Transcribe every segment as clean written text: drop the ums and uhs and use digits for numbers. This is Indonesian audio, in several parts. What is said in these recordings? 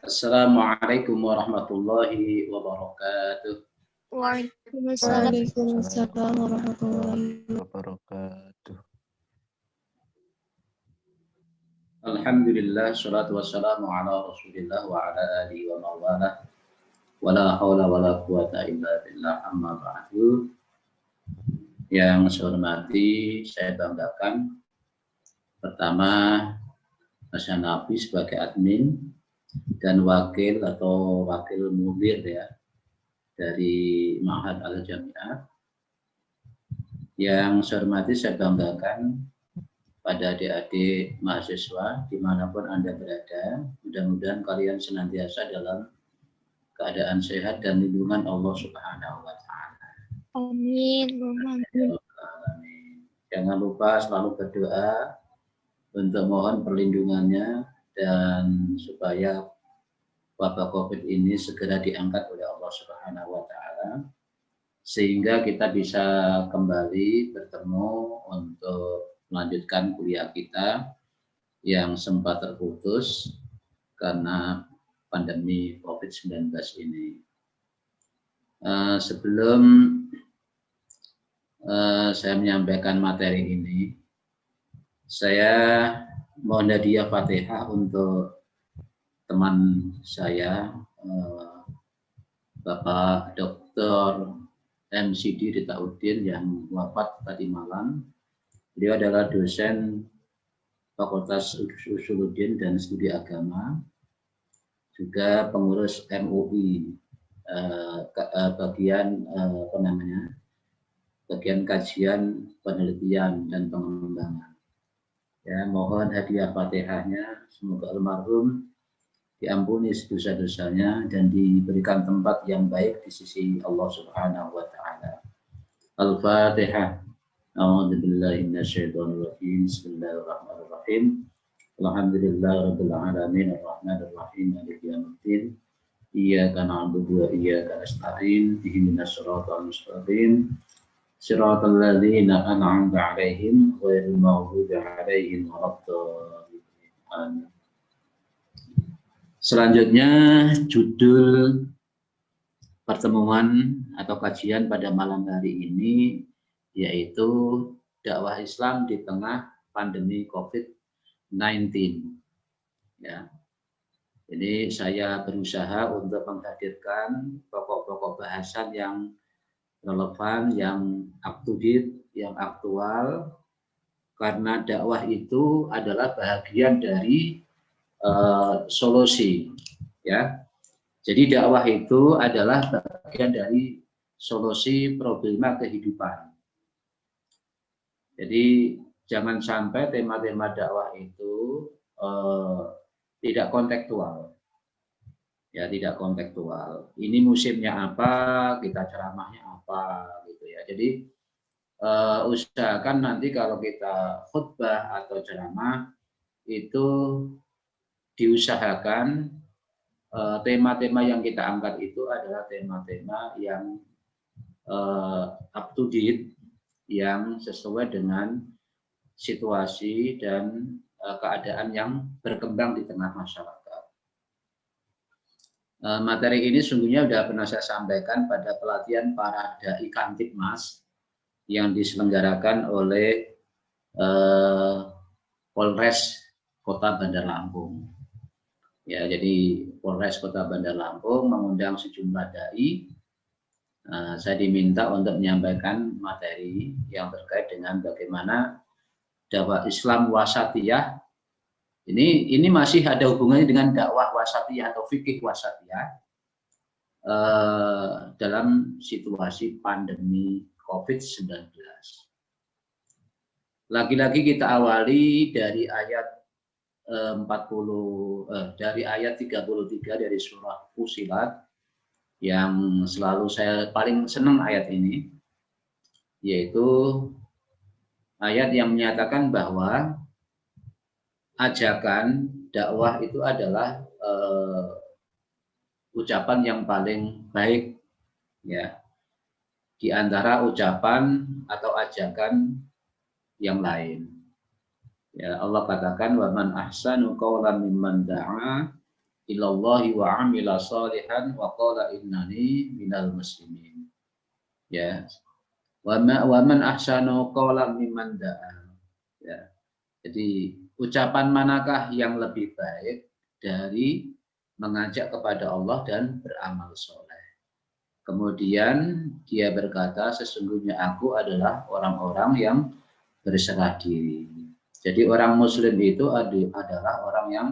Assalamualaikum warahmatullahi wabarakatuh. Waalaikumsalam. Waalaikumsalam warahmatullahi Wabarakatuh. Alhamdulillah, salatu wassalamu ala rasulillah wa ala alihi wa mawalah. Wa la hawla wa la quwata illa billah, amma ba'du. Yang saya hormati, saya banggakan. Pertama, Mas Hanafi sebagai admin dan wakil atau wakil mudir ya dari Ma'had Al-Jami'ah. Yang saya hormati, saya banggakan pada adik-adik mahasiswa dimanapun Anda berada, mudah-mudahan kalian senantiasa dalam keadaan sehat dan lindungan Allah Subhanahu wa Ta'ala. Amin. Jangan lupa selalu berdoa untuk mohon perlindungannya dan supaya wabah COVID ini segera diangkat oleh Allah Subhanahu wa Ta'ala, sehingga kita bisa kembali bertemu untuk melanjutkan kuliah kita yang sempat terputus karena pandemi COVID-19 ini. Sebelum saya menyampaikan materi ini, saya mohon hadiah Fatihah untuk teman saya, Bapak Dr. MCD Ritaudin yang wafat tadi malam. Beliau adalah dosen Fakultas Usuluddin dan Studi Agama, juga pengurus MUI bagian bagian kajian, penelitian dan pengembangan. Ya, mohon hadiah Fatihahnya, semoga almarhum diampuni dosa-dosanya dan diberikan tempat yang baik di sisi Allah Subhanahu wa Ta'ala. Al-Fatihah. A'udzubillahi minasyaitonirrajim. Bismillahirrahmanirrahim. Alhamdulillahirabbil alamin arrahmanir rahim maliki yaumiddin. Iyyaka na'budu wa iyyaka nasta'in. Ihdinas siratal mustaqim. Siratal ladzina an'amta 'alaihim ghairil maghdubi 'alaihim waladdallin. Amin. Selanjutnya judul pertemuan atau kajian pada malam hari ini yaitu dakwah Islam di tengah pandemi COVID-19. Ya. Jadi saya berusaha untuk menghadirkan pokok-pokok bahasan yang relevan, yang up to date, yang aktual, karena dakwah itu adalah bagian dari solusi, ya. Jadi dakwah itu adalah bagian dari solusi problema kehidupan. Jadi jangan sampai tema-tema dakwah itu tidak kontekstual, ya, tidak kontekstual. Ini musimnya apa, kita ceramahnya apa, gitu ya. Jadi usahakan nanti kalau kita khutbah atau ceramah itu diusahakan tema-tema yang kita angkat itu adalah tema-tema yang up to date, yang sesuai dengan situasi dan keadaan yang berkembang di tengah masyarakat. Materi ini sungguhnya sudah pernah saya sampaikan pada pelatihan para dai Kamtibmas yang diselenggarakan oleh Polres Kota Bandar Lampung. Ya, jadi Polres Kota Bandar Lampung mengundang sejumlah dai. Saya diminta untuk menyampaikan materi yang terkait dengan bagaimana dakwah Islam wasatiyah. Ini masih ada hubungannya dengan dakwah wasatiyah atau fikih wasatiyah dalam situasi pandemi COVID-19. Lagi-lagi kita awali dari ayat 33 dari surah Fussilat, yang selalu saya paling senang ayat ini, yaitu ayat yang menyatakan bahwa ajakan dakwah itu adalah ucapan yang paling baik, ya, di antara ucapan atau ajakan yang lain. Ya, Allah katakan wa man ahsanu qawlan mimman da'a ilallahi wa amila salihan wa qala innani minal muslimin. Ya. Wa man ahsanu qawlan mimman da'a. Ya. Jadi ucapan manakah yang lebih baik dari mengajak kepada Allah dan beramal soleh. Kemudian dia berkata, sesungguhnya aku adalah orang-orang yang berserah diri. Jadi orang muslim itu adalah orang yang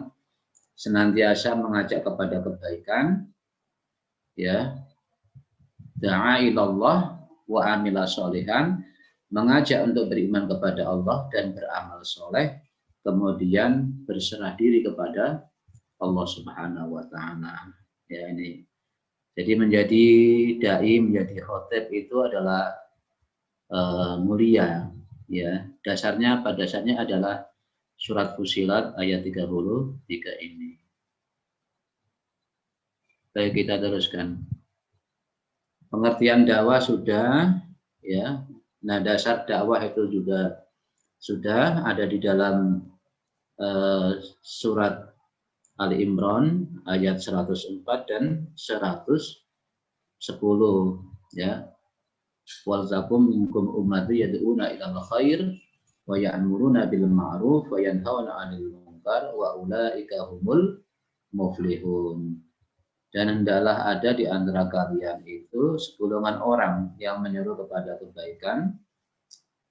senantiasa mengajak kepada kebaikan, ya, da'a ilallah wa amila sholihan, mengajak untuk beriman kepada Allah dan beramal soleh, kemudian berserah diri kepada Allah Subhanahu wa taala. Ya, ini. Jadi menjadi dai, menjadi khotib itu adalah mulia, ya. Dasarnya pada dasarnya adalah surat Fusilat ayat 33 ini. Baik, kita teruskan. Pengertian dakwah sudah, ya. Nah, dasar dakwah itu juga sudah ada di dalam surat Ali Imran ayat 104 dan 110, ya. Walzakum minkum ummati yad'una ilal khair wa ya'muruna bil ma'ruf wa yanhauna 'anil munkar wa ulaika humul muflihun. Dan hendaklah ada di antara kalian itu segolongan orang yang menyuruh kepada kebaikan,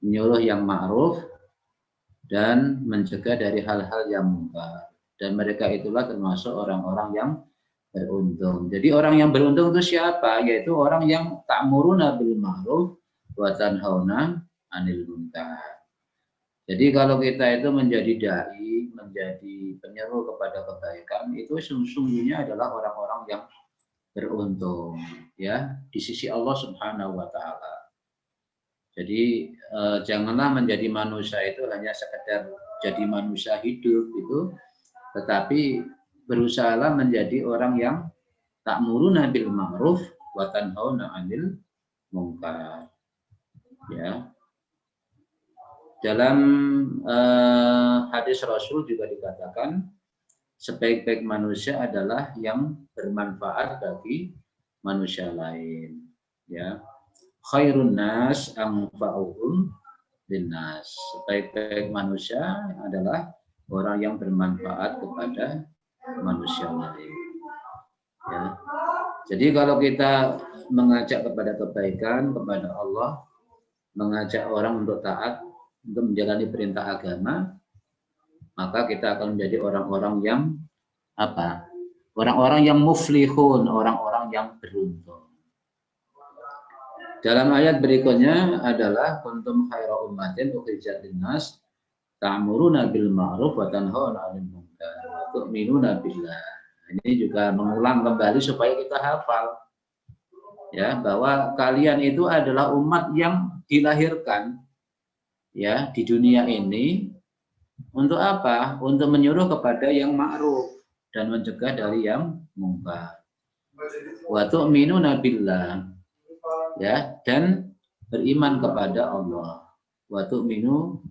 menyuruh yang ma'ruf, dan mencegah dari hal-hal yang munkar. Dan mereka itulah termasuk orang-orang yang beruntung. Jadi orang yang beruntung itu siapa? Yaitu orang yang ta'muruna bil ma'ruf wa tanhauna 'anil munkar. Jadi kalau kita itu menjadi dai, menjadi penyeru kepada kebaikan, itu sesungguhnya adalah orang-orang yang beruntung, ya, di sisi Allah Subhanahu wa taala. Jadi janganlah menjadi manusia itu hanya sekedar jadi manusia hidup itu, tetapi berusahalah menjadi orang yang ta'muruna bil ma'ruf wa tanhauna 'anil munkar. Ya. Dalam hadis Rasul juga dikatakan sebaik-baik manusia adalah yang bermanfaat bagi manusia lain. Ya. Khairun nas anfa'uhum linnas. Sebaik-baik manusia adalah orang yang bermanfaat kepada manusia lain. Ya. Jadi kalau kita mengajak kepada kebaikan, kepada Allah, mengajak orang untuk taat, untuk menjalani perintah agama, maka kita akan menjadi orang-orang yang apa? Orang-orang yang muflihun, orang-orang yang beruntung. Dalam ayat berikutnya adalah kuntum khaira ummatin ukhrijat linnas ta'muruna bil ma'ruf wa tanhauna 'anil munkar wa tu'minuna billah. Ini juga mengulang kembali supaya kita hafal, ya, bahwa kalian itu adalah umat yang dilahirkan, ya, di dunia ini untuk apa? Untuk menyuruh kepada yang ma'ruf dan mencegah dari yang munkar. Wa tu'minuna billah, ya, dan beriman kepada Allah. Wa tu'minuna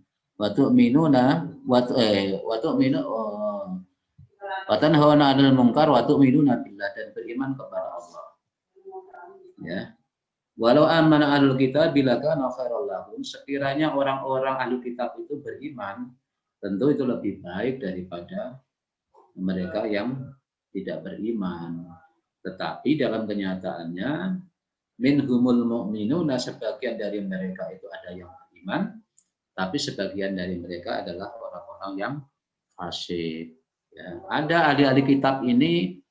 wa tanhauna 'anil munkar wa tu'minuna billah, dan beriman kepada Allah. Ya. Walau amana ahlul kitab bila kana khairal lahum, sekiranya orang-orang ahli kitab itu beriman, tentu itu lebih baik daripada mereka yang tidak beriman. Tetapi dalam kenyataannya minhumul mu'minuna, sebagian dari mereka itu ada yang beriman, tapi sebagian dari mereka adalah orang-orang yang fasik. Ya, ada ahli-ahli kitab ini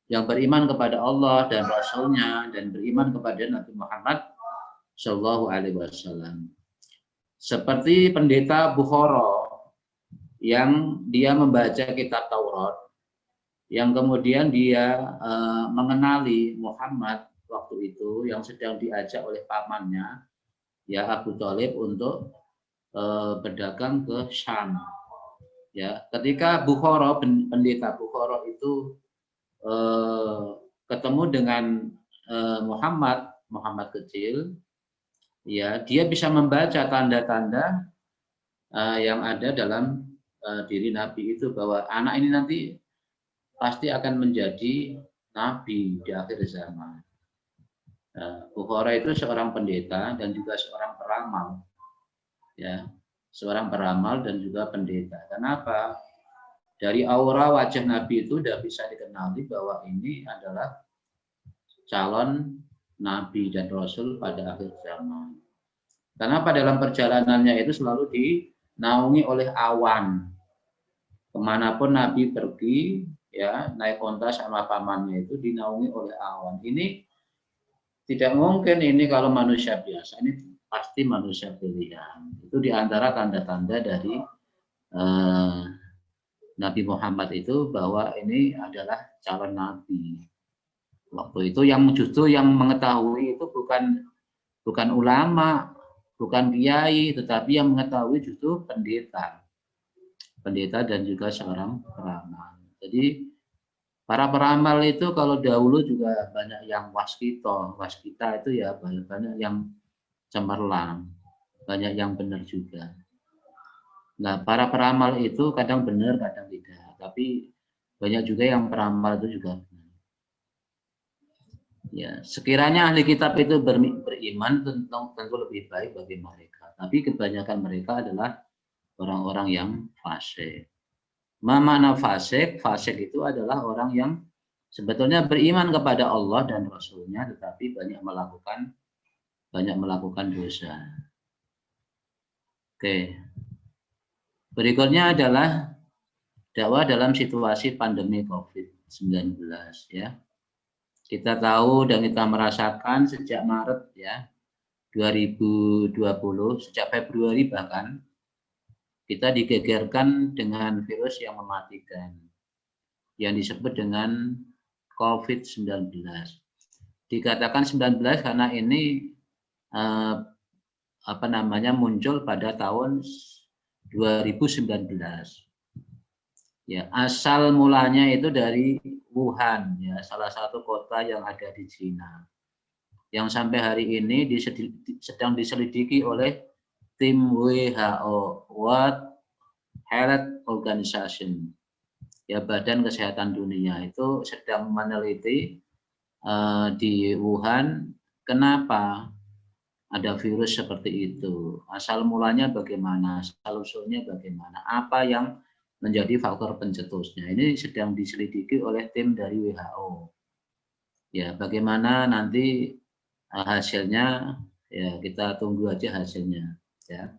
yang beriman kepada Allah dan Rasul-Nya dan beriman kepada Nabi Muhammad Shallallahu Alaihi Wasallam. Seperti pendeta Bukhara yang dia membaca kitab Taurat, yang kemudian dia mengenali Muhammad waktu itu yang sedang diajak oleh pamannya, ya, Abu Thalib, untuk berdagang ke Syam. Ya, ketika Bukhara, pendeta Bukhara itu ketemu dengan Muhammad kecil, ya, dia bisa membaca tanda-tanda yang ada dalam diri Nabi itu, bahwa anak ini nanti pasti akan menjadi nabi di akhir zaman. Bukhara itu seorang pendeta dan juga seorang peramal, ya, seorang peramal dan juga pendeta. Kenapa? Dari aura wajah Nabi itu sudah bisa dikenali bahwa ini adalah calon Nabi dan Rasul pada akhir zaman. Karena pada dalam perjalanannya itu selalu dinaungi oleh awan. Kemanapun Nabi pergi, ya naik onta sama pamannya itu dinaungi oleh awan. Ini tidak mungkin ini kalau manusia biasa, ini pasti manusia pilihan. Itu diantara tanda-tanda dari Nabi Muhammad itu bahwa ini adalah calon Nabi. Waktu itu yang justru yang mengetahui itu bukan ulama, bukan kiai, tetapi yang mengetahui justru pendeta dan juga seorang peramal. Jadi para peramal itu kalau dahulu juga banyak yang waskita itu ya banyak yang cemerlang, banyak yang benar juga. Nah, para peramal itu kadang benar, kadang tidak. Tapi banyak juga yang peramal itu juga benar. Ya, sekiranya ahli kitab itu beriman tentu lebih baik bagi mereka. Tapi kebanyakan mereka adalah orang-orang yang fasik. Mana fasik? Fasik itu adalah orang yang sebetulnya beriman kepada Allah dan Rasulnya, tetapi banyak melakukan dosa. Oke. Berikutnya adalah dakwah dalam situasi pandemi COVID-19 ya. Kita tahu dan kita merasakan sejak Maret ya 2020, sejak Februari bahkan kita digegerkan dengan virus yang mematikan yang disebut dengan COVID-19. Dikatakan 19 karena ini muncul pada tahun 2019. Ya, asal mulanya itu dari Wuhan, ya, salah satu kota yang ada di Cina. Yang sampai hari ini sedang diselidiki oleh tim WHO, World Health Organization, ya Badan Kesehatan Dunia itu sedang meneliti di Wuhan kenapa ada virus seperti itu, asal mulanya bagaimana, asal usulnya bagaimana, apa yang menjadi faktor pencetusnya. Ini sedang diselidiki oleh tim dari WHO. Ya, bagaimana nanti hasilnya, ya kita tunggu aja hasilnya. Ya.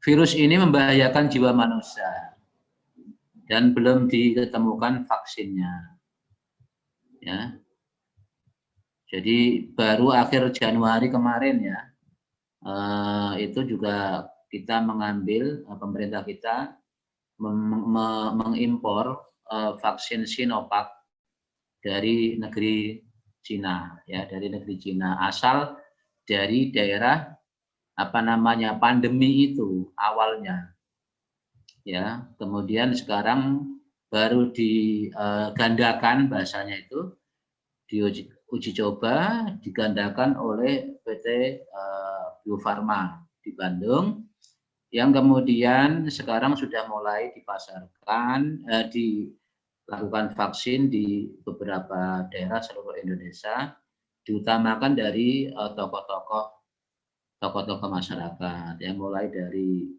Virus ini membahayakan jiwa manusia dan belum ditemukan vaksinnya. Ya. Jadi baru akhir Januari kemarin ya, itu juga kita mengambil, pemerintah kita mengimpor vaksin Sinovac dari negeri Cina, ya dari negeri Cina, asal dari daerah pandemi itu awalnya, ya kemudian sekarang baru digandakan bahasanya itu diuji coba digandakan oleh PT Bio Farma di Bandung, yang kemudian sekarang sudah mulai dipasarkan, dilakukan vaksin di beberapa daerah seluruh Indonesia, diutamakan dari tokoh-tokoh masyarakat, yang mulai dari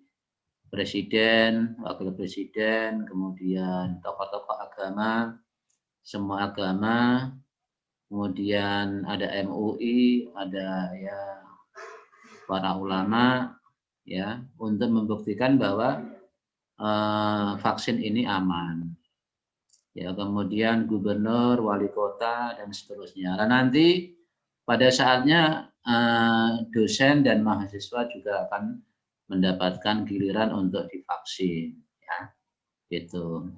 presiden, wakil presiden, kemudian tokoh-tokoh agama, semua agama, kemudian ada MUI, ada ya para ulama, ya untuk membuktikan bahwa vaksin ini aman. Ya, kemudian gubernur, wali kota dan seterusnya. Dan nanti pada saatnya dosen dan mahasiswa juga akan mendapatkan giliran untuk divaksin, ya. Gitu.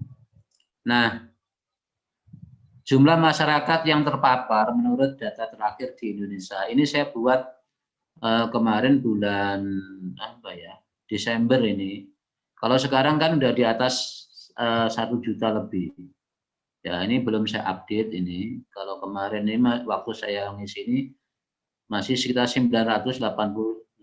Nah, jumlah masyarakat yang terpapar menurut data terakhir di Indonesia, ini saya buat kemarin bulan Desember ini. Kalau sekarang kan udah di atas 1 juta lebih. Ya ini belum saya update ini. Kalau kemarin ini waktu saya ngisi ini masih sekitar 988.000.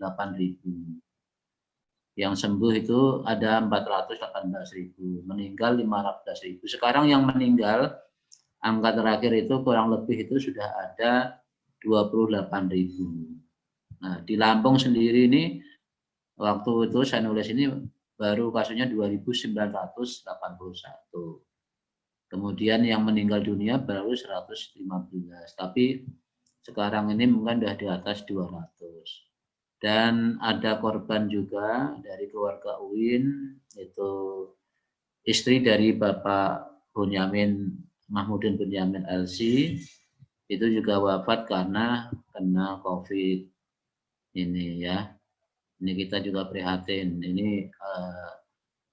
Yang sembuh itu ada 418.000, meninggal 15.000. Sekarang yang meninggal angka terakhir itu kurang lebih itu sudah ada 28.000. Nah, di Lampung sendiri ini waktu itu saya nulis ini baru kasusnya 2.981. Kemudian yang meninggal dunia baru 115. Tapi sekarang ini mungkin sudah di atas 200. Dan ada korban juga dari keluarga UIN, itu istri dari Bapak Bunyamin Mahmudin Bunyamin LC, itu juga wafat karena kena COVID ini ya. Ini kita juga prihatin. Ini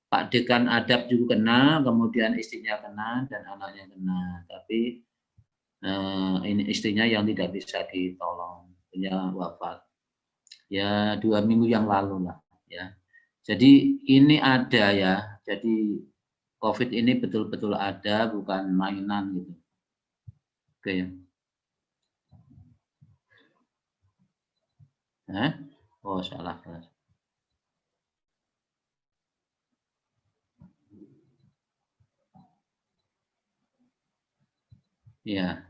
Pak Dekan Adab juga kena, kemudian istrinya kena dan anaknya kena. Tapi ini istrinya yang tidak bisa ditolong, dia wafat. Ya 2 minggu yang lalu lah ya. Jadi ini ada ya. Jadi COVID ini betul-betul ada, bukan mainan gitu. Oke. Oh salah. Ya,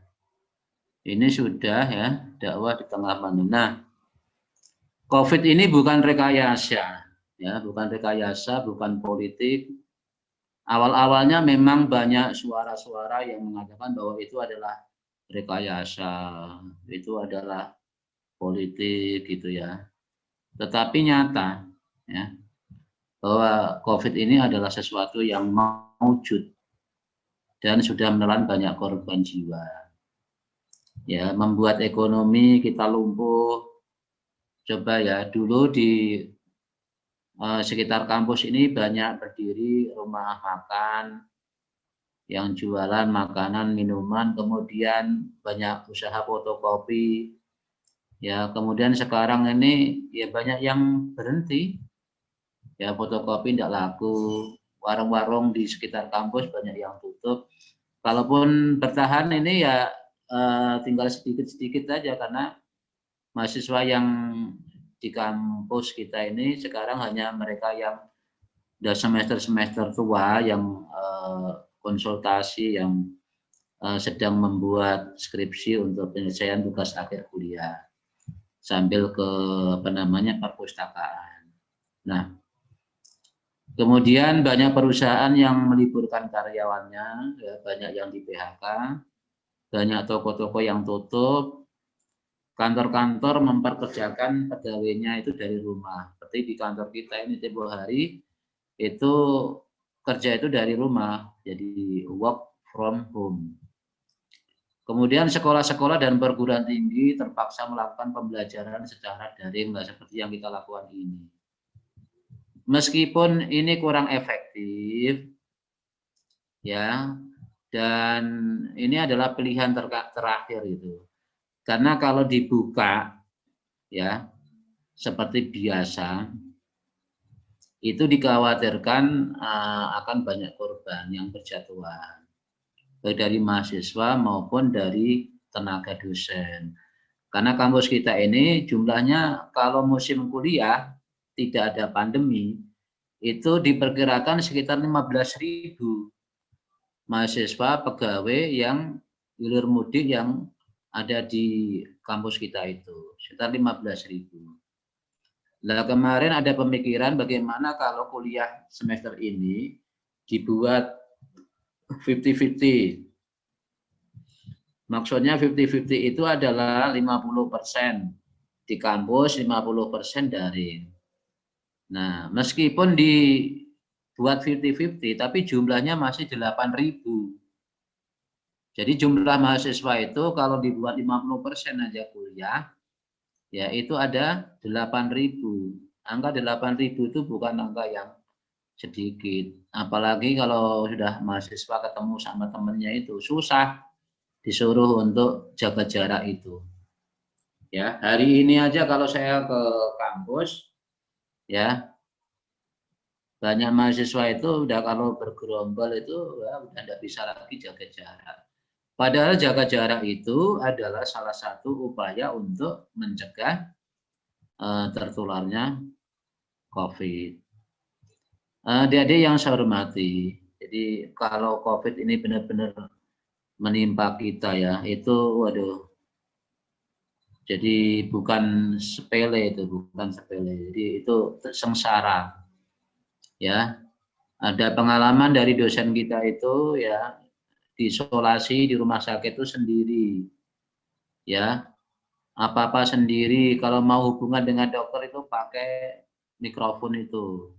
ini sudah ya dakwah di tengah pandemi. Nah, COVID ini bukan rekayasa, ya, bukan rekayasa, bukan politik. Awal-awalnya memang banyak suara-suara yang mengatakan bahwa itu adalah rekayasa, itu adalah politik gitu ya. Tetapi nyata, ya, bahwa COVID ini adalah sesuatu yang maujud dan sudah menelan banyak korban jiwa. Ya, membuat ekonomi kita lumpuh. Coba ya, dulu di sekitar kampus ini banyak berdiri rumah makan yang jualan makanan, minuman, kemudian banyak usaha fotokopi. Ya, kemudian sekarang ini ya banyak yang berhenti. Ya, fotokopi tidak laku, warung-warung di sekitar kampus banyak yang tutup. Kalaupun bertahan ini ya tinggal sedikit-sedikit saja karena mahasiswa yang di kampus kita ini sekarang hanya mereka yang udah semester-semester tua yang konsultasi, yang sedang membuat skripsi untuk penyelesaian tugas akhir kuliah sambil ke perpustakaan. Nah, kemudian banyak perusahaan yang meliburkan karyawannya, ya, banyak yang di PHK, banyak toko-toko yang tutup, kantor-kantor memperkerjakan pegawainya itu dari rumah. Seperti di kantor kita ini tempo hari itu kerja itu dari rumah, jadi work from home. Kemudian sekolah-sekolah dan perguruan tinggi terpaksa melakukan pembelajaran secara daring, seperti yang kita lakukan ini. Meskipun ini kurang efektif, ya, dan ini adalah pilihan terakhir itu. Karena kalau dibuka, ya, seperti biasa, itu dikhawatirkan akan banyak korban yang berjatuhan, baik dari mahasiswa maupun dari tenaga dosen. Karena kampus kita ini jumlahnya kalau musim kuliah tidak ada pandemi, itu diperkirakan sekitar 15.000 mahasiswa pegawai yang hilir mudik yang ada di kampus kita itu, sekitar 15.000. Nah, kemarin ada pemikiran bagaimana kalau kuliah semester ini dibuat 50-50. Maksudnya 50-50 itu adalah 50% di kampus, 50% daring. Nah, meskipun dibuat 50-50, tapi jumlahnya masih 8.000. Jadi jumlah mahasiswa itu kalau dibuat 50% aja kuliah, ya itu ada 8.000. Angka 8.000 itu bukan angka yang sedikit. Apalagi kalau sudah mahasiswa ketemu sama temennya itu susah disuruh untuk jaga jarak itu. Ya, hari ini aja kalau saya ke kampus, ya banyak mahasiswa itu udah kalau bergerombol itu ya, udah tidak bisa lagi jaga jarak. Padahal jaga jarak itu adalah salah satu upaya untuk mencegah tertularnya COVID. Adik-adik yang saya hormati, jadi kalau COVID ini benar-benar menimpa kita ya, itu waduh, jadi bukan sepele itu, bukan sepele. Jadi itu sengsara ya. Ada pengalaman dari dosen kita itu ya, diisolasi di rumah sakit itu sendiri ya, apa-apa sendiri, kalau mau hubungan dengan dokter itu pakai mikrofon itu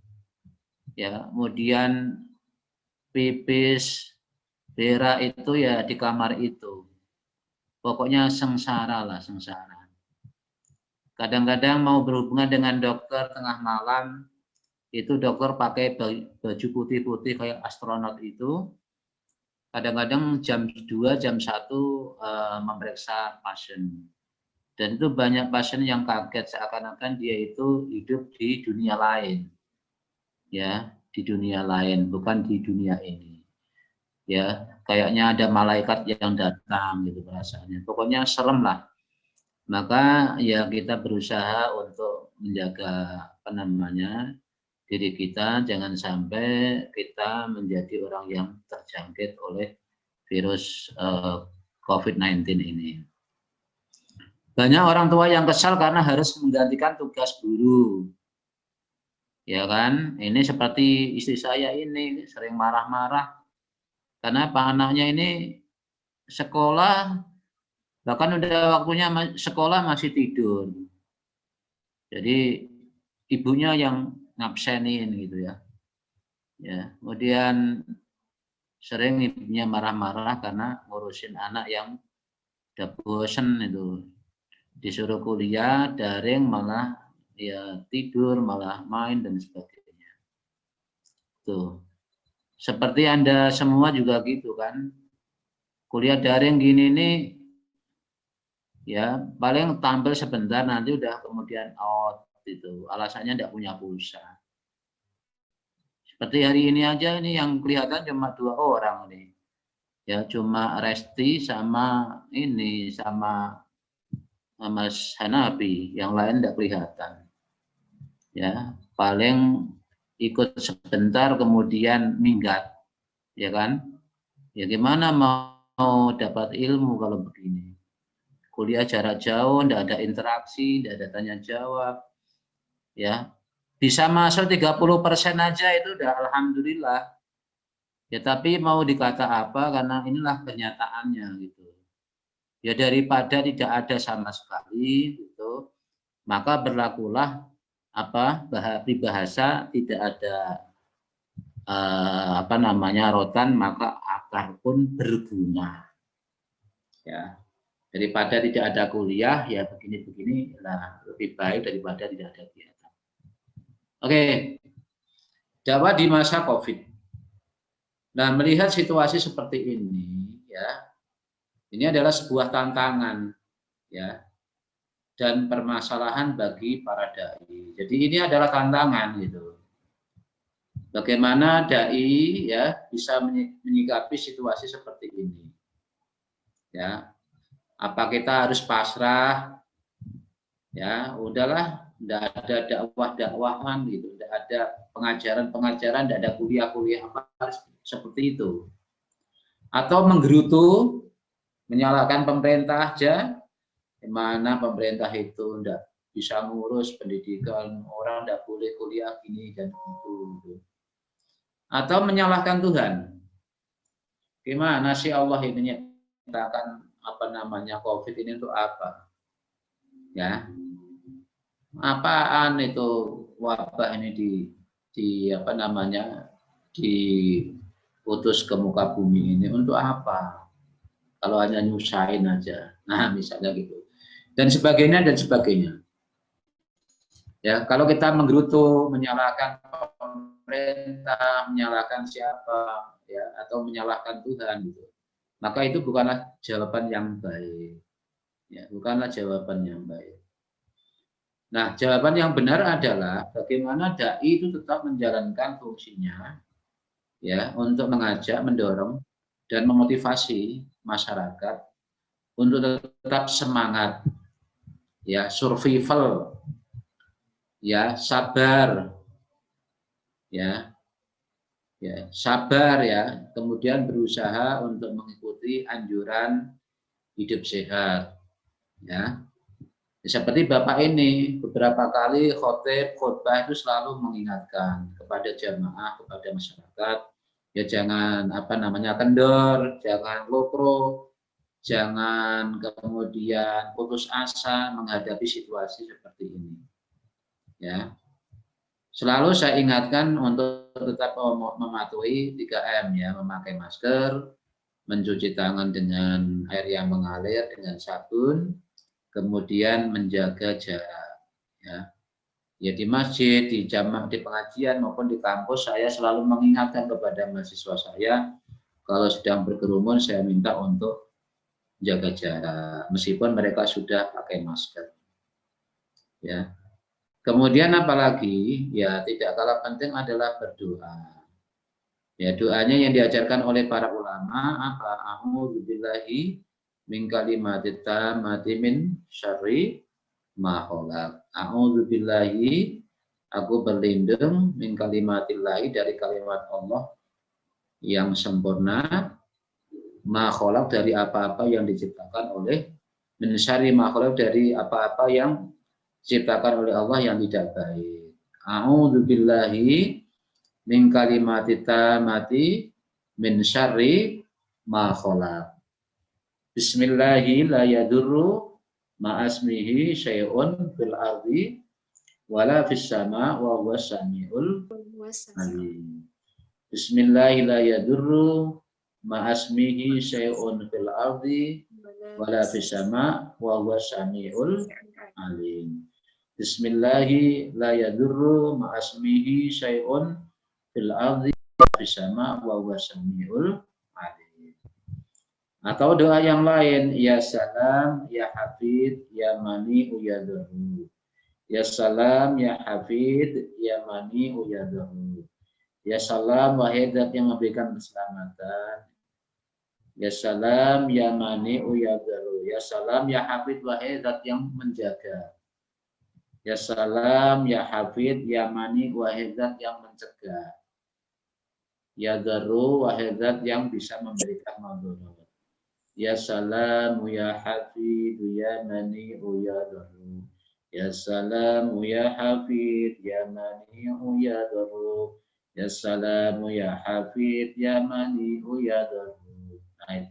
ya, kemudian pipis, berak itu ya di kamar itu. Pokoknya sengsara lah, sengsara. Kadang-kadang mau berhubungan dengan dokter tengah malam, itu dokter pakai baju putih-putih kayak astronot itu. Kadang-kadang jam 2, jam 1 memeriksa pasien. Dan itu banyak pasien yang kaget seakan-akan dia itu hidup di dunia lain. Ya, di dunia lain, bukan di dunia ini. Ya, kayaknya ada malaikat yang datang gitu perasaannya. Pokoknya serem lah. Maka ya kita berusaha untuk menjaga apa namanya diri kita, jangan sampai kita menjadi orang yang terjangkit oleh virus COVID-19 ini. Banyak orang tua yang kesal karena harus menggantikan tugas guru. Ya kan, ini seperti istri saya ini sering marah-marah karena anaknya ini sekolah, bahkan udah waktunya sekolah masih tidur. Jadi ibunya yang ngabsenin gitu ya. Ya, kemudian sering ibunya marah-marah karena ngurusin anak yang udah bosen itu. Disuruh kuliah daring malah ya tidur, malah main dan sebagainya. Tuh. Seperti Anda semua juga gitu kan. Kuliah daring gini nih ya paling tampil sebentar nanti udah kemudian out gitu. Alasannya tidak punya pulsa. Seperti hari ini aja ini yang kelihatan cuma 2 orang nih. Ya cuma Resti sama ini sama Mas Hanafi, yang lain tidak kelihatan. Ya, paling ikut sebentar kemudian minggat. Ya kan? Ya gimana mau dapat ilmu kalau begini? Kuliah jarak jauh, tidak ada interaksi, tidak ada tanya jawab. Ya, bisa masuk 30% aja itu udah alhamdulillah. Ya tapi mau dikata apa karena inilah kenyataannya gitu. Ya daripada tidak ada sama sekali gitu, maka berlakulah apa bahasa tidak ada apa namanya rotan, maka akar pun berguna. Ya, daripada tidak ada kuliah ya begini-begini lah lebih baik daripada tidak ada kegiatan. Oke, dakwah di masa COVID. Nah, melihat situasi seperti ini ya, ini adalah sebuah tantangan ya dan permasalahan bagi para dai. Jadi ini adalah tantangan gitu. Bagaimana dai ya bisa menyikapi situasi seperti ini? Ya, apa kita harus pasrah? Ya, udahlah, tidak ada dakwah-dakwahan gitu, tidak ada pengajaran-pengajaran, tidak ada kuliah-kuliah apa seperti itu. Atau menggerutu, menyalahkan pemerintah aja, di mana pemerintah itu tidak bisa ngurus pendidikan, orang tidak boleh kuliah gini dan itu. Atau menyalahkan Tuhan. Gimana sih Allah ini nyatakan apa namanya COVID ini untuk apa? Ya, apaan itu wabah ini di apa namanya diutus ke muka bumi ini untuk apa? Kalau hanya nyusahin aja. Nah, misalnya gitu. Dan sebagainya dan sebagainya. Ya, kalau kita menggerutu, menyalahkan pemerintah, menyalahkan siapa, ya, atau menyalahkan Tuhan, gitu, maka itu bukanlah jawaban yang baik. Ya, bukanlah jawaban yang baik. Nah, jawaban yang benar adalah bagaimana dai itu tetap menjalankan fungsinya, ya, untuk mengajak, mendorong, dan memotivasi masyarakat untuk tetap semangat, ya, survival, ya, sabar, ya, ya, sabar ya, kemudian berusaha untuk mengikuti anjuran hidup sehat, ya. Seperti Bapak ini beberapa kali khotbah itu selalu mengingatkan kepada jamaah, kepada masyarakat, ya jangan kendor, jangan lokro, jangan kemudian putus asa menghadapi situasi seperti ini. Ya, selalu saya ingatkan untuk tetap mematuhi 3M ya, memakai masker, mencuci tangan dengan air yang mengalir dengan sabun, kemudian menjaga jarak. Ya di masjid, di jamaah, di pengajian maupun di kampus, saya selalu mengingatkan kepada mahasiswa saya kalau sedang berkerumun saya minta untuk jaga jarak, meskipun mereka sudah pakai masker. Ya. Kemudian apalagi ya tidak kalah penting adalah berdoa. Ya doanya yang diajarkan oleh para ulama apa? A'udzubillahi min kalimatit tammati min syarri ma khalaq. A'udzubillahi, aku berlindung min kalimatillahi, dari kalimat Allah yang sempurna, ma khalaq, dari apa-apa yang diciptakan oleh, min syarri ma khalaq, dari apa-apa yang diciptakan oleh Allah yang tidak baik. A'udzubillahi min kalimati tammati min syarri ma khalaq. Bismillahi la yadurru ma'asmihi syai'un fil ardi wala fis sama wa huwa samiul alim. Bismillahi la yadurru ma'asmihi syai'un fil ardi wala fis sama wa huwa samiul alim. Bismillahi la yadurru ma'asmihi syai'un fil ardi wala fis sama wa huwa samiul alim. Atau doa yang lain, ya salam, ya hafid, ya mani, ya dhuru. Ya salam, ya hafid, ya mani, ya dhuru. Ya salam, wahai zat yang memberikan keselamatan. Ya salam, ya mani, ya dhuru. Ya salam, ya hafid, wahai zat yang menjaga. Ya salam, ya hafid, ya mani, wahai zat yang mencegah. Ya dhuru, wahai zat yang bisa memberikan manfaat. Ya salamu ya hafidhu ya mani'u ya dharu. Ya salamu ya hafidh ya mani'u ya dharu. Ya salamu ya hafidh ya mani'u ya dharu. Nah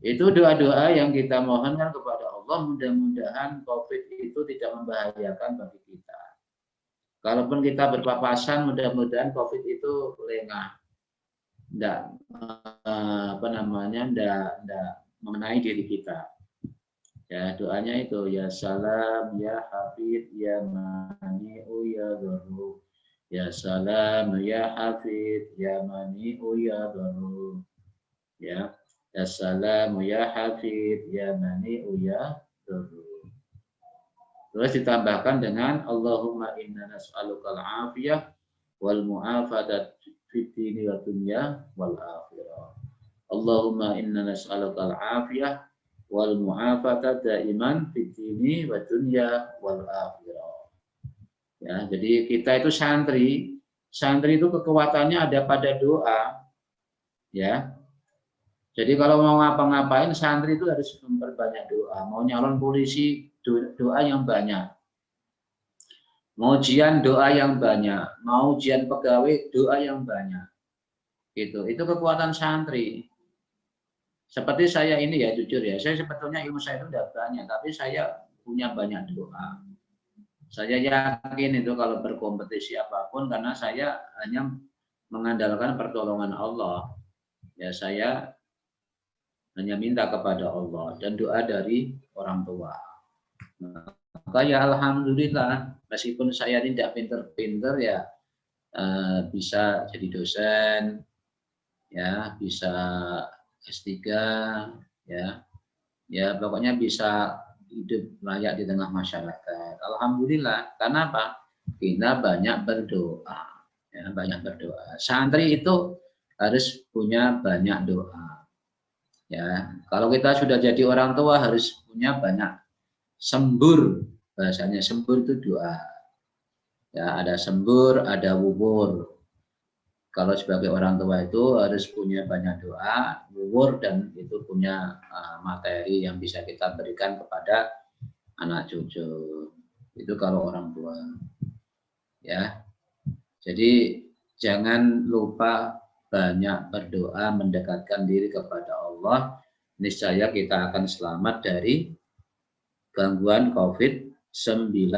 itu doa-doa yang kita mohonkan kepada Allah, mudah-mudahan COVID itu tidak membahayakan bagi kita. Kalaupun kita berpapasan, mudah-mudahan COVID itu lengah. Enggak enggak mengenai diri kita. Ya doanya itu ya salam ya hafid ya mani'u ya dharu. Ya salam ya hafid ya mani'u ya dharu. Ya salam ya hafid ya mani'u ya dharu. Terus ditambahkan dengan Allahumma inna nas'alukal afiyah wal mu'afadat fid dini wa dunya wal akhirah. Allahumma inna nas'alukal afiyah wal mu'afadat daiman fid dini wa dunya wal akhirah. Ya, jadi kita itu santri. Santri itu kekuatannya ada pada doa. Ya. Jadi kalau mau ngapa-ngapain santri itu harus memperbanyak doa. Mau nyalon polisi doa yang banyak. Mau ujian doa yang banyak, mau ujian pegawai doa yang banyak. Gitu. Itu kekuatan santri. Seperti saya ini ya jujur ya, saya sebetulnya ilmu saya itu tidak banyak, tapi saya punya banyak doa. Saya yakin itu kalau berkompetisi apapun karena saya hanya mengandalkan pertolongan Allah. Ya saya hanya minta kepada Allah dan doa dari orang tua. Maka ya alhamdulillah, meskipun saya tidak pinter-pinter ya bisa jadi dosen, ya bisa S3, ya pokoknya bisa hidup layak di tengah masyarakat. Alhamdulillah. Karena apa? Kita banyak berdoa, ya banyak berdoa. Santri itu harus punya banyak doa. Ya, kalau kita sudah jadi orang tua harus punya banyak sembur. Bahasanya sembur itu doa. Ya, ada sembur, ada wubur. Kalau sebagai orang tua itu harus punya banyak doa, luhur, dan itu punya materi yang bisa kita berikan kepada anak cucu. Itu kalau orang tua. Ya. Jadi jangan lupa banyak berdoa, mendekatkan diri kepada Allah. Niscaya kita akan selamat dari gangguan COVID-19.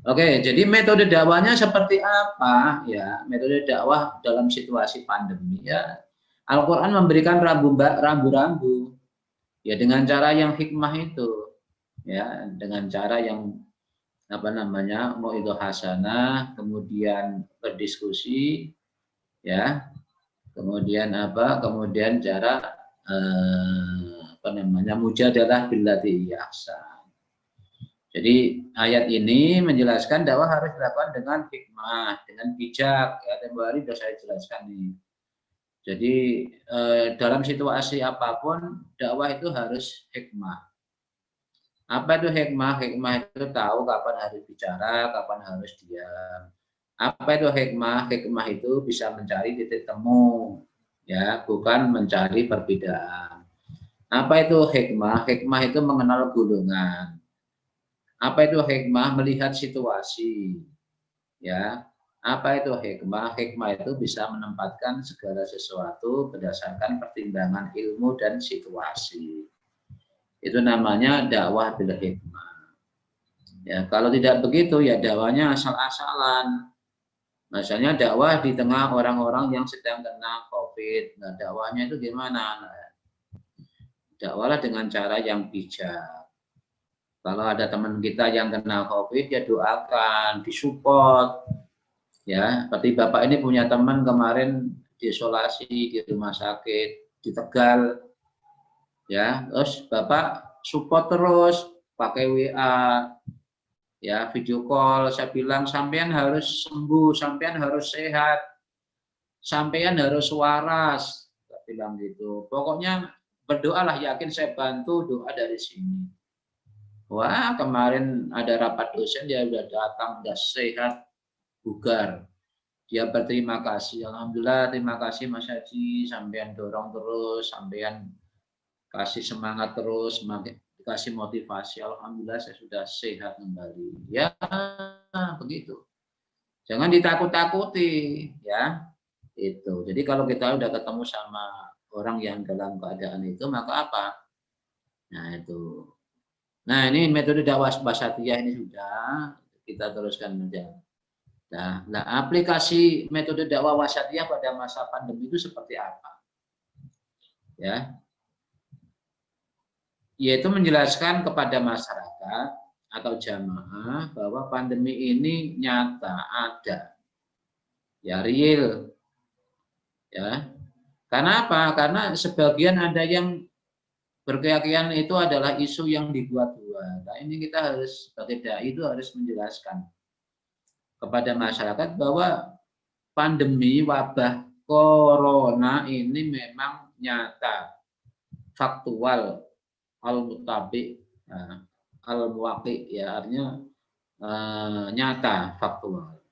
Oke, jadi metode dakwahnya seperti apa? Ya, metode dakwah dalam situasi pandemi ya. Al-Quran memberikan rambu-rambu ya dengan cara yang hikmah itu, ya dengan cara yang apa namanya mauidhah hasanah, kemudian berdiskusi, ya, kemudian apa? Kemudian cara apa namanya mujadalah billati ahsan. Jadi ayat ini menjelaskan dakwah harus dilakukan dengan hikmah, dengan bijak. Ya, tempoh hari sudah saya jelaskan nih. Jadi dalam situasi apapun dakwah itu harus hikmah. Apa itu hikmah? Hikmah itu tahu kapan harus bicara, kapan harus diam. Apa itu hikmah? Hikmah itu bisa mencari titik temu, ya, bukan mencari perbedaan. Apa itu hikmah? Hikmah itu mengenal golongan. Apa itu hikmah? Melihat situasi. Ya. Apa itu hikmah? Hikmah itu bisa menempatkan segala sesuatu berdasarkan pertimbangan ilmu dan situasi. Itu namanya dakwah bil hikmah. Ya, kalau tidak begitu ya dakwahnya asal-asalan. Misalnya dakwah di tengah orang-orang yang sedang kena COVID. Nah, dakwahnya itu gimana? Nah, dakwahlah dengan cara yang bijak. Kalau ada teman kita yang kena COVID, ya doakan, disupport. Ya, seperti Bapak ini punya teman kemarin diisolasi di rumah sakit di Tegal. Ya, terus Bapak support terus pakai WA, ya video call. Saya bilang sampean harus sembuh, sampean harus sehat, sampean harus waras. Saya bilang gitu. Pokoknya berdoalah, yakin saya bantu, doa dari sini. Wah, kemarin ada rapat dosen, dia sudah datang, sudah sehat, bugar. Dia berterima kasih. Alhamdulillah, terima kasih Mas Haji, sampean dorong terus, sampean kasih semangat terus, kasih motivasi. Alhamdulillah, saya sudah sehat kembali. Ya, begitu. Jangan ditakut-takuti, ya. Itu. Jadi kalau kita udah ketemu sama orang yang dalam keadaan itu, maka apa? Nah, itu. Nah, ini metode dakwah wasatiyah ini sudah kita teruskan menjalan. Nah, aplikasi metode dakwah wasatiyah pada masa pandemi itu seperti apa? Ya, yaitu menjelaskan kepada masyarakat atau jamaah bahwa pandemi ini nyata ada, ya real, ya. Karena apa? Karena sebagian ada yang berkeyakinan itu adalah isu yang dibuat-buat. Nah, ini kita harus sebagai dai itu harus menjelaskan kepada masyarakat bahwa pandemi wabah corona ini memang nyata, faktual, al-mutabi, al-muwaqi, ya artinya nyata, faktual.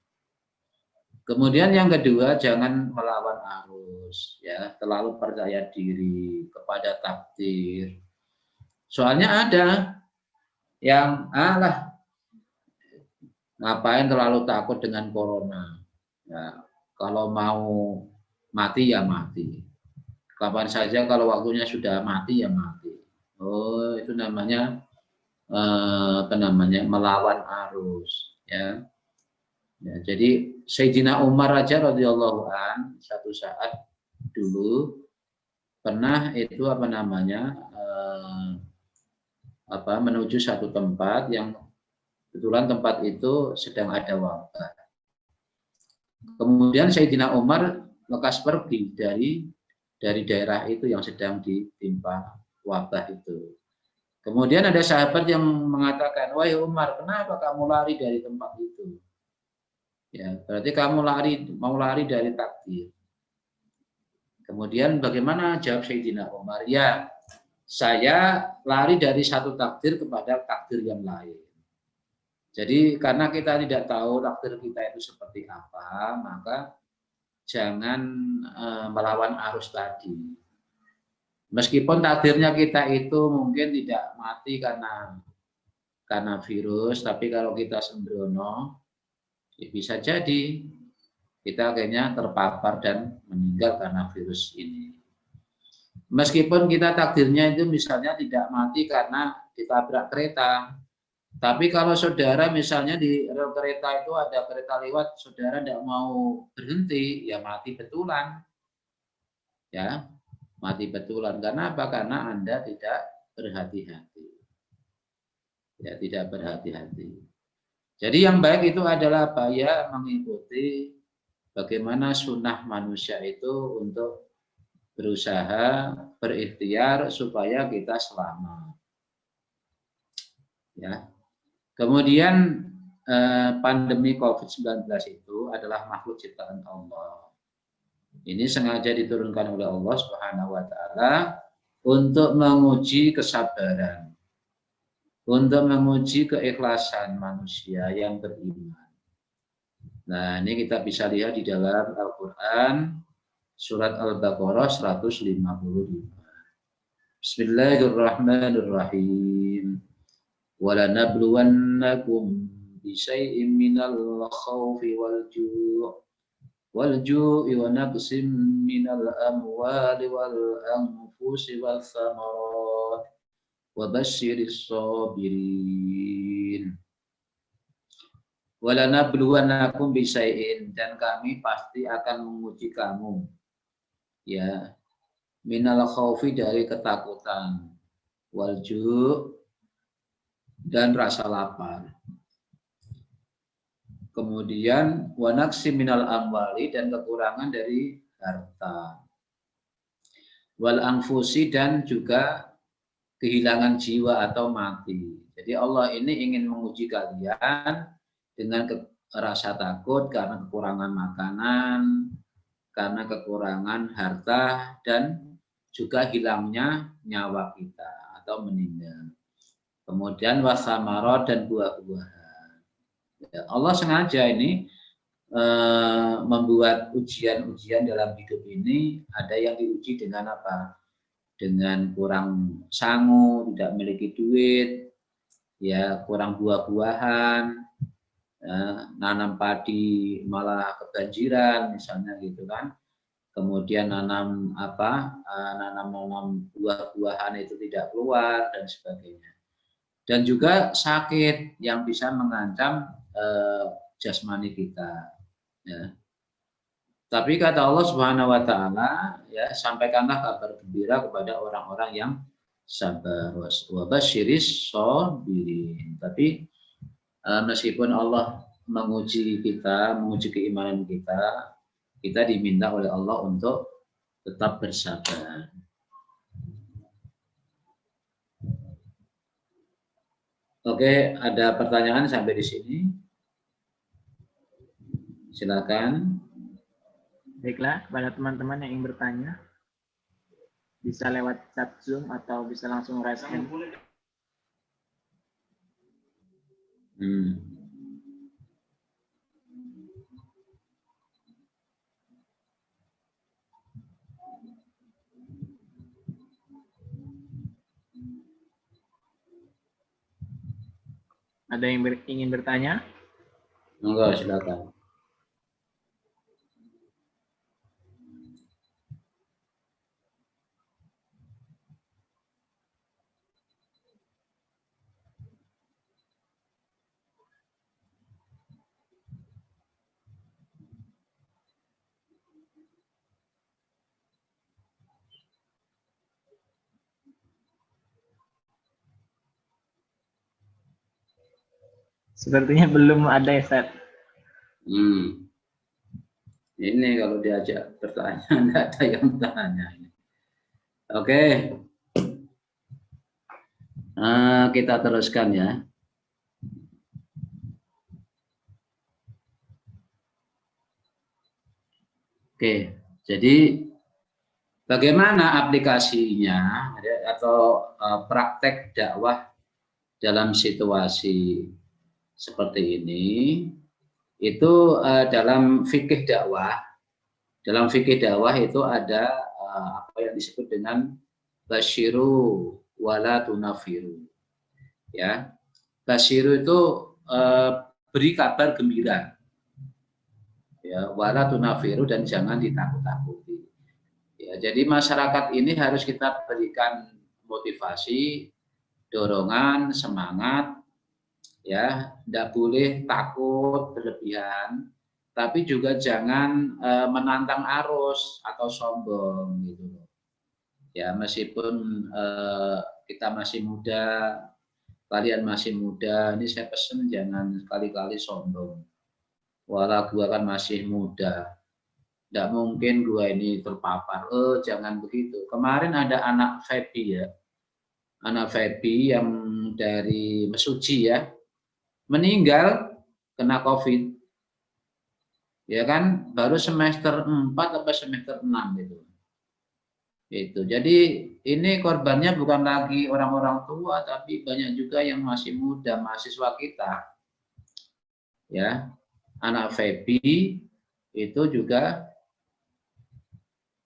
Kemudian yang kedua, jangan melawan arus, ya, terlalu percaya diri kepada takdir. Soalnya ada yang ngapain terlalu takut dengan corona. Ya, kalau mau mati ya mati. Kapan saja kalau waktunya sudah mati ya mati. Oh, itu namanya melawan arus, ya. Ya, jadi Sayyidina Umar aja radhiyallahu an satu saat dulu pernah itu menuju satu tempat yang kebetulan tempat itu sedang ada wabah. Kemudian Sayyidina Umar lekas pergi dari daerah itu yang sedang ditimpa wabah itu. Kemudian ada sahabat yang mengatakan, "Wahai Umar, kenapa kamu lari dari tempat itu?" Ya, berarti kamu mau lari dari takdir. Kemudian bagaimana jawab Sayyidina Umar? Ya, saya lari dari satu takdir kepada takdir yang lain. Jadi karena kita tidak tahu takdir kita itu seperti apa, maka jangan melawan arus tadi. Meskipun takdirnya kita itu mungkin tidak mati karena virus, tapi kalau kita sembrono, ya bisa jadi kita akhirnya terpapar dan meninggal karena virus ini. Meskipun kita takdirnya itu misalnya tidak mati karena ditabrak kereta, tapi kalau saudara misalnya di rel kereta itu ada kereta lewat, saudara tidak mau berhenti, ya mati betulan. Ya, mati betulan. Karena apa? Karena Anda tidak berhati-hati. Ya, tidak berhati-hati. Jadi yang baik itu adalah apa? Ya, mengikuti bagaimana sunnah manusia itu untuk berusaha berikhtiar supaya kita selamat. Ya. Kemudian pandemi COVID-19 itu adalah makhluk ciptaan Allah. Ini sengaja diturunkan oleh Allah Subhanahu wa taala untuk menguji kesabaran, untuk menguji keikhlasan manusia yang beriman. Nah, ini kita bisa lihat di dalam Al-Qur'an surat Al-Baqarah 155. Bismillahirrahmanirrahim. وَلَنَبْلُوَنَّكُمْ بِشَيْءٍ مِّنَ الْخَوْفِ وَالْجُوعِ وَنَقْصٍ مِّنَ الْأَمْوَالِ وَالْأَنفُسِ وَالثَّمَرَاتِ وَبَشِّرِ الصَّابِرِينَ. وَلَنَبْلُوَنَّكُمْ بِشَيْءٍ, dan kami pasti akan menguji kamu, ya, minal khaufi, dari ketakutan, wal ju', dan rasa lapar. Kemudian wanaksi minal amwali, dan kekurangan dari harta. Wal anfusi, dan juga kehilangan jiwa atau mati. Jadi Allah ini ingin menguji kalian dengan rasa takut karena kekurangan makanan, karena kekurangan harta, dan juga hilangnya nyawa kita atau meninggal. Kemudian wasamarot, dan buah-buahan. Ya, Allah sengaja ini membuat ujian-ujian dalam hidup ini. Ada yang diuji dengan apa? Dengan kurang sangu, tidak memiliki duit, ya, kurang buah-buahan, nanam padi malah kebanjiran, misalnya gitu kan. Kemudian nanam buah-buahan itu tidak keluar, dan sebagainya. Dan juga sakit yang bisa mengancam jasmani kita. Ya. Tapi kata Allah Subhanahu wa taala, ya, sampaikanlah kabar gembira kepada orang-orang yang sabar. Wa basyiris shabirin. Tapi meskipun Allah menguji kita, menguji keimanan kita, kita diminta oleh Allah untuk tetap bersabar. Oke, ada pertanyaan sampai di sini? Silakan. Baiklah, kepada teman-teman yang ingin bertanya, bisa lewat chat Zoom atau bisa langsung raise hand. Ada yang ingin bertanya? Monggo, silakan. Sepertinya belum ada ya, Ustaz. Ini kalau diajak bertanya, nggak ada yang bertanya. Oke. Kita teruskan ya. Oke, jadi bagaimana aplikasinya atau praktek dakwah dalam situasi seperti ini, itu dalam fikih dakwah, itu ada apa yang disebut dengan basyiru wala tunafiru. Ya, basyiru itu beri kabar gembira. Ya, wala tunafiru, dan jangan ditakut-takuti. Ya, jadi masyarakat ini harus kita berikan motivasi, dorongan, semangat. Ya, tidak boleh takut berlebihan, tapi juga jangan menantang arus atau sombong gitu. Ya, meskipun kita masih muda, kalian masih muda, ini saya pesan jangan sekali-kali sombong. Walau gua kan masih muda, tidak mungkin gua ini terpapar. Jangan begitu. Kemarin ada anak Febi, ya, anak Febi yang dari Mesuji, ya, meninggal kena COVID. Ya kan, baru semester 4 atau semester 6 gitu. Itu. Jadi ini korbannya bukan lagi orang-orang tua, tapi banyak juga yang masih muda, mahasiswa kita. Ya, anak Febi itu juga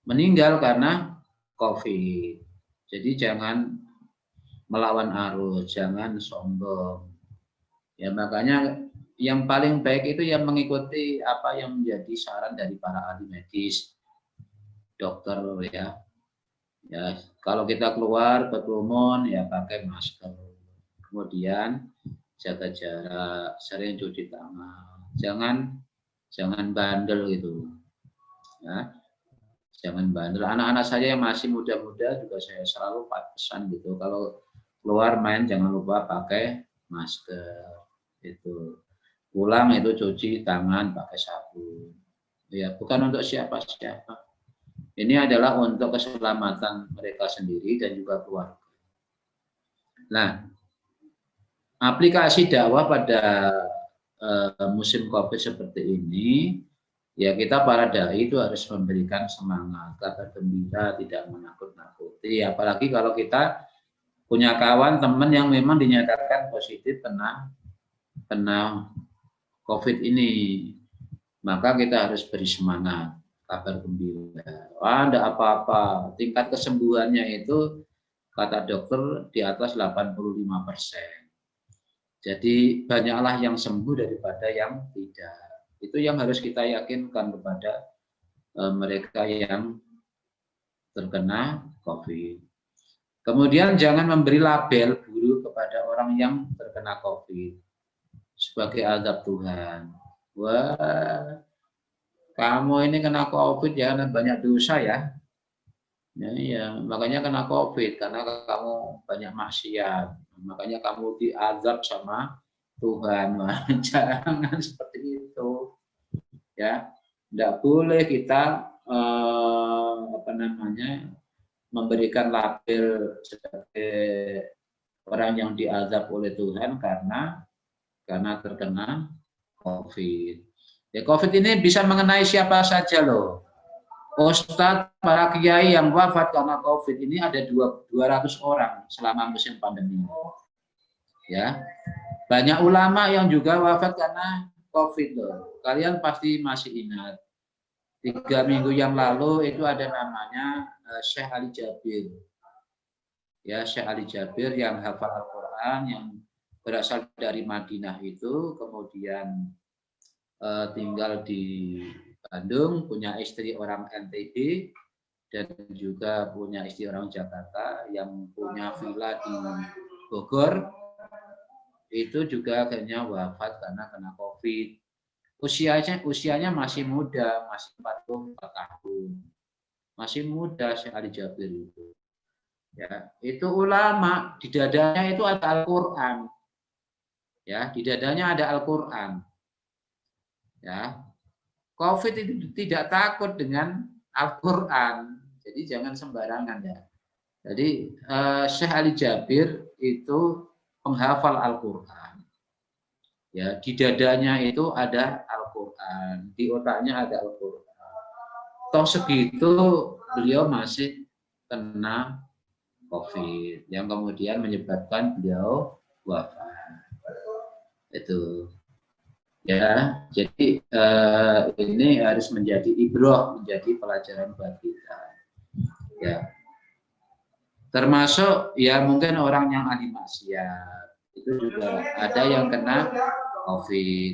meninggal karena COVID. Jadi jangan melawan arus, jangan sombong. Ya, makanya yang paling baik itu yang mengikuti apa yang menjadi saran dari para ahli medis, dokter, ya. Ya, kalau kita keluar berkerumun ya pakai masker. Kemudian jaga jarak, sering cuci tangan. Jangan bandel gitu. Ya. Jangan bandel. Anak-anak saya yang masih muda-muda juga saya selalu pesan gitu. Kalau keluar main jangan lupa pakai masker. Itu. Pulang itu cuci tangan pakai sabun. Ya, bukan untuk siapa-siapa. Ini adalah untuk keselamatan mereka sendiri dan juga keluarga. Nah, aplikasi dakwah pada musim COVID seperti ini, ya kita para dai itu harus memberikan semangat, kabar gembira, tidak menakut-nakuti. Apalagi kalau kita punya kawan, teman yang memang dinyatakan positif kena COVID ini, maka kita harus beri semangat, kabar gembira. Wah, enggak apa-apa, tingkat kesembuhannya itu kata dokter di atas 85%. Jadi banyaklah yang sembuh daripada yang tidak. Itu yang harus kita yakinkan kepada mereka yang terkena COVID. Kemudian jangan memberi label buruk kepada orang yang terkena COVID sebagai azab Tuhan. Wah, kamu ini kena COVID jangan banyak dosa ya. Ya, makanya kena COVID karena kamu banyak maksiat. Makanya kamu diazab sama Tuhan. Jangan seperti itu. Ya, tidak boleh kita memberikan label sebagai orang yang diazab oleh Tuhan karena terkena COVID. Ya, COVID ini bisa mengenai siapa saja loh. Ustadz, para kiai yang wafat karena COVID ini ada 200 orang selama musim pandemi. Ya, banyak ulama yang juga wafat karena COVID loh. Kalian pasti masih ingat. 3 minggu yang lalu itu ada namanya Syekh Ali Jabir. Ya, Syekh Ali Jabir yang hafal Al-Quran, yang berasal dari Madinah itu, kemudian tinggal di Bandung, punya istri orang NTB, dan juga punya istri orang Jakarta yang punya villa di Bogor. Itu juga akhirnya wafat karena kena COVID. Usianya masih muda, masih 44 tahun. Masih muda Syekh Ali Jabir itu. Ya, itu ulama, di dadanya itu ada Al-Qur'an. Ya, di dadanya ada Al-Qur'an. Ya. COVID itu tidak takut dengan Al-Qur'an. Jadi jangan sembarangan ya. Jadi Syekh Ali Jabir itu penghafal Al-Qur'an. Ya, di dadanya itu ada Al-Qur'an, di otaknya ada Al-Qur'an. Toh segitu beliau masih kena COVID yang kemudian menyebabkan beliau wafat. Itu ya, jadi ini harus menjadi ibrah, menjadi pelajaran buat kita ya, termasuk ya mungkin orang yang ahli maksiat itu juga ada yang kena COVID,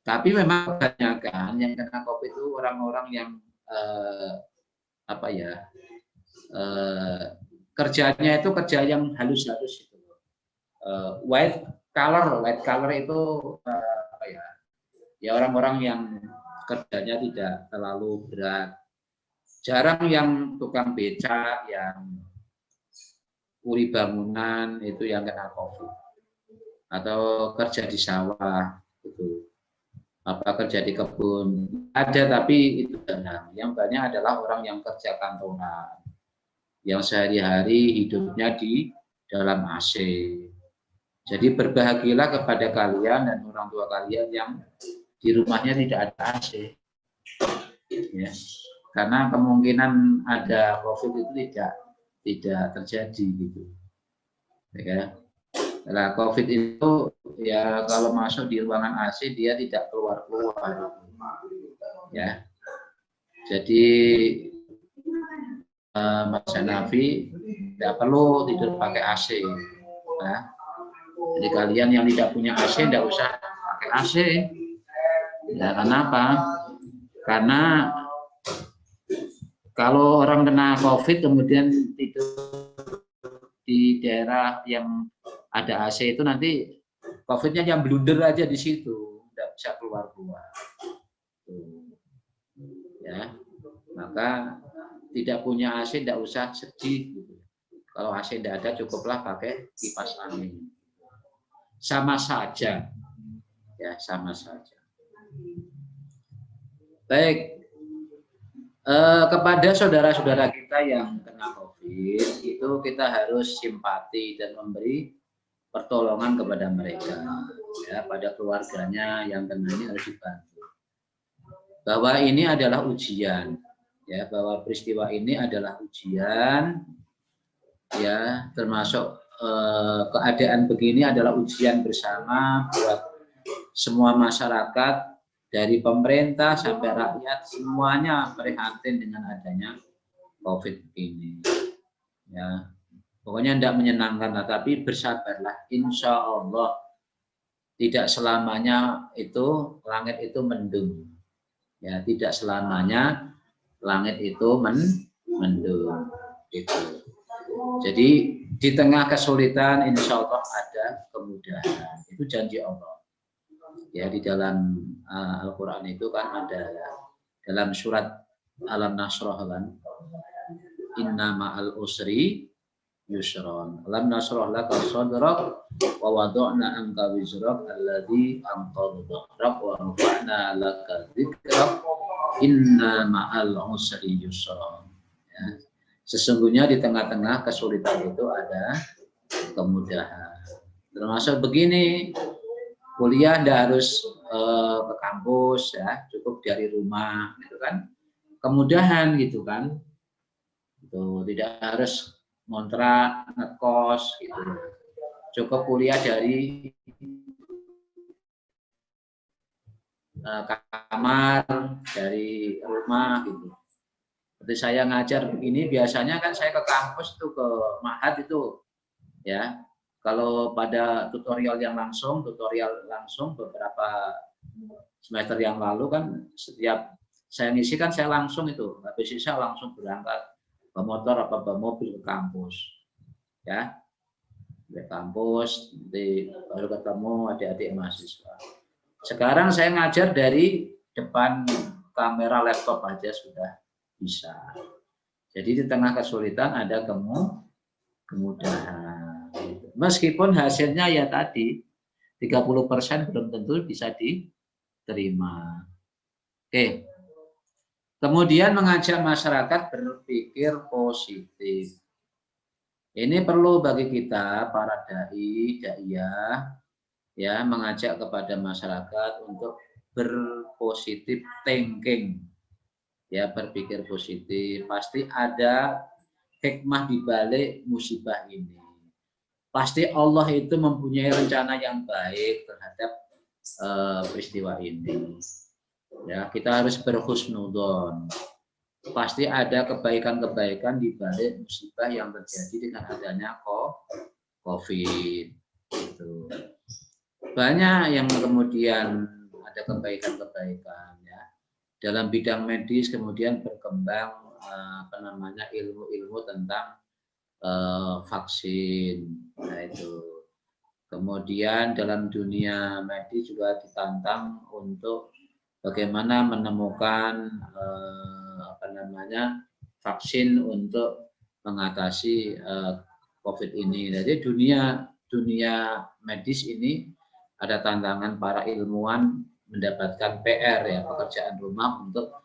tapi memang kebanyakan yang kena COVID itu orang-orang yang apa ya, kerjanya itu kerja yang halus-halus itu, white collar itu apa ya, ya orang-orang yang kerjanya tidak terlalu berat, jarang yang tukang becak, yang kuli bangunan itu yang kena COVID, atau kerja di sawah itu, apa kerja di kebun ada, tapi itu jarang. Yang banyak adalah orang yang kerja kantoran, yang sehari-hari hidupnya di dalam AC. Jadi berbahagialah kepada kalian dan orang tua kalian yang di rumahnya tidak ada AC, ya. Karena kemungkinan ada COVID itu tidak terjadi gitu, ya. Nah, COVID itu ya kalau masuk di ruangan AC dia tidak keluar, ya. Jadi Mas Hanafi tidak perlu tidur pakai AC, ya. Jadi kalian yang tidak punya AC tidak usah pakai AC. Ya, kenapa? Karena kalau orang kena COVID kemudian tidur di daerah yang ada AC itu, nanti COVID-nya yang blunder aja di situ, tidak bisa keluar-keluar. Ya, maka tidak punya AC tidak usah sedih. Kalau AC tidak ada, cukuplah pakai kipas angin. Sama saja, ya sama saja. Baik, kepada saudara-saudara kita yang kena COVID itu kita harus simpati dan memberi pertolongan kepada mereka, ya, pada keluarganya yang kena ini harus dibantu. Bahwa ini adalah ujian, ya, bahwa peristiwa ini adalah ujian, ya, termasuk keadaan begini adalah ujian bersama buat semua masyarakat, dari pemerintah sampai rakyat, semuanya prihatin dengan adanya COVID ini, ya. Pokoknya tidak menyenangkan, tapi bersabarlah. Insya Allah tidak selamanya itu langit itu mendung. Ya, tidak selamanya langit itu mendung. Gitu. Jadi di tengah kesulitan, insya Allah ada kemudahan. Itu janji Allah. Ya, di dalam Al-Quran itu kan ada dalam surat Alam Nasrah kan, Inna ma'al usri yusron, alam nasrah laka sadrak wa wada'na anka wizrak alladhi anqadha dhahrak wa rafa'na laka dzikrak inna ma'al usri yusron. Ya. Sesungguhnya di tengah-tengah kesulitan itu ada kemudahan. Termasuk begini, kuliah tidak harus ke kampus, ya, cukup dari rumah, gitu kan, kemudahan gitu kan, itu tidak harus ngontrak, ngekos, gitu. Cukup kuliah dari kamar, dari rumah, gitu. Seperti saya ngajar begini, biasanya kan saya ke kampus tuh, ke Mahat itu, ya. Kalau pada tutorial langsung beberapa semester yang lalu kan, setiap saya ngisi kan saya langsung itu, habis sisa langsung berangkat motor apa mobil ke kampus, ya, ke kampus, nanti baru ketemu adik-adik mahasiswa. Sekarang saya ngajar dari depan kamera laptop aja sudah bisa. Jadi di tengah kesulitan ada kemudahan. Meskipun hasilnya ya tadi 30% belum tentu bisa diterima. Oke. Kemudian mengajak masyarakat berpikir positif. Ini perlu bagi kita para daiyah, ya, mengajak kepada masyarakat untuk berpositif thinking, ya, berpikir positif. Pasti ada hikmah di balik musibah ini. Pasti Allah itu mempunyai rencana yang baik terhadap peristiwa ini. Ya, kita harus berhusnudzon. Pasti ada kebaikan-kebaikan di balik musibah yang terjadi dengan adanya COVID. Gitu. Banyak yang kemudian ada kebaikan-kebaikan ya. Dalam bidang medis kemudian berkembang ilmu-ilmu tentang vaksin. Nah, itu. Kemudian dalam dunia medis juga ditantang untuk bagaimana menemukan vaksin untuk mengatasi COVID ini. Jadi dunia medis ini ada tantangan para ilmuwan mendapatkan PR ya, pekerjaan rumah untuk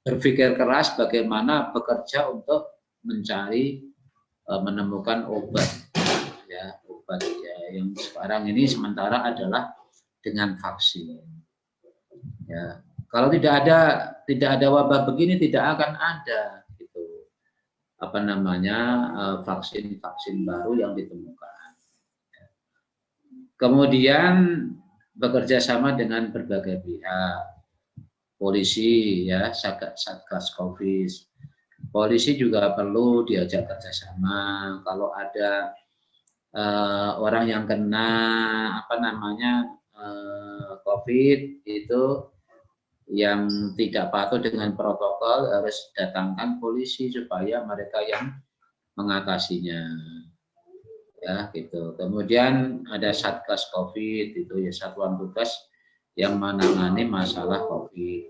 berpikir keras bagaimana bekerja untuk mencari menemukan obat ya, yang sekarang ini sementara adalah dengan vaksin. Ya, kalau tidak ada wabah begini tidak akan ada gitu vaksin baru yang ditemukan. Kemudian bekerja sama dengan berbagai pihak, polisi ya, Satgas Covid. Polisi juga perlu diajak kerjasama. Kalau ada orang yang kena COVID itu yang tidak patuh dengan protokol harus datangkan polisi supaya mereka yang mengatasinya. Ya, gitu. Kemudian ada Satgas Covid itu ya, satuan tugas yang menangani masalah COVID.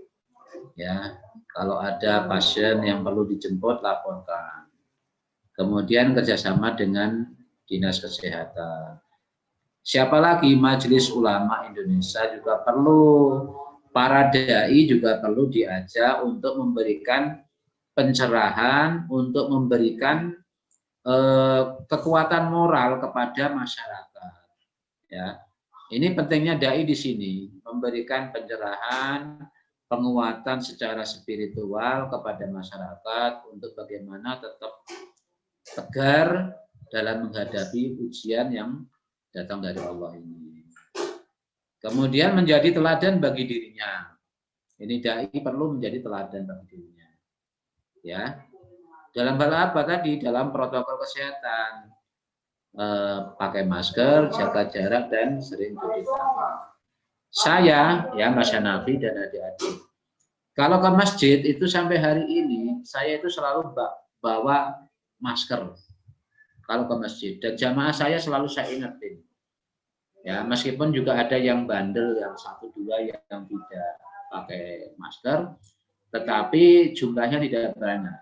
Ya, kalau ada pasien yang perlu dijemput laporkan. Kemudian kerjasama dengan Dinas Kesehatan. Siapa lagi? Majelis Ulama Indonesia juga perlu, para dai juga perlu diajak untuk memberikan pencerahan, untuk memberikan kekuatan moral kepada masyarakat. Ya, ini pentingnya dai di sini, memberikan pencerahan, penguatan secara spiritual kepada masyarakat untuk bagaimana tetap tegar dalam menghadapi ujian yang datang dari Allah ini. Kemudian menjadi teladan bagi dirinya. Ini dai perlu menjadi teladan bagi dirinya. Ya. Dalam hal apa tadi? Dalam protokol kesehatan. Pakai masker, jaga jarak dan sering cuci tangan. Saya, ya Mas Hanafi dan adik-adik, kalau ke masjid itu sampai hari ini saya itu selalu bawa masker. Kalau ke masjid, dan jamaah saya selalu saya ingetin. Ya, meskipun juga ada yang bandel, yang 1-2 yang tidak pakai masker, tetapi jumlahnya tidak banyak.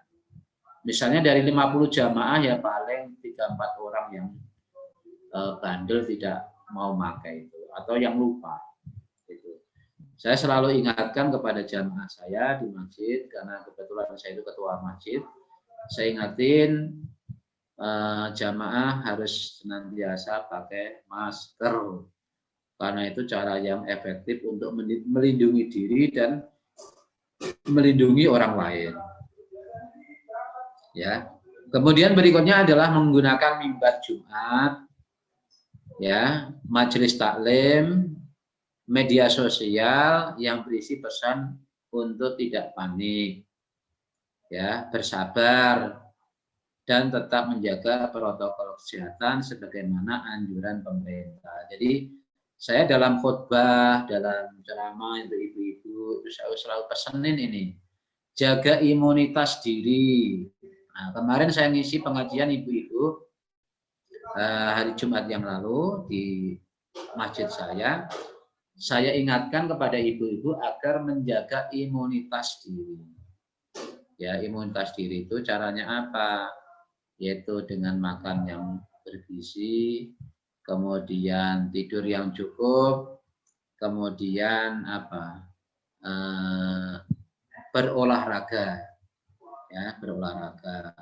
Misalnya dari 50 jamaah ya paling 3-4 orang yang bandel tidak mau pakai itu, atau yang lupa. Gitu. Saya selalu ingatkan kepada jamaah saya di masjid, karena kebetulan saya itu ketua masjid, saya ingatin jamaah harus senantiasa pakai masker karena itu cara yang efektif untuk melindungi diri dan melindungi orang lain. Ya. Kemudian berikutnya adalah menggunakan mimbar Jumat, ya, majelis taklim, media sosial yang berisi pesan untuk tidak panik, ya, bersabar, dan tetap menjaga protokol kesehatan sebagaimana anjuran pemerintah. Jadi saya dalam khutbah, dalam ceramah untuk ibu-ibu, saya selalu pesenin ini, jaga imunitas diri. Nah, kemarin saya ngisi pengajian ibu-ibu hari Jumat yang lalu di masjid saya ingatkan kepada ibu-ibu agar menjaga imunitas diri. Ya, imunitas diri itu caranya apa? Yaitu dengan makan yang bergizi, kemudian tidur yang cukup, kemudian berolahraga, ya, berolahraga.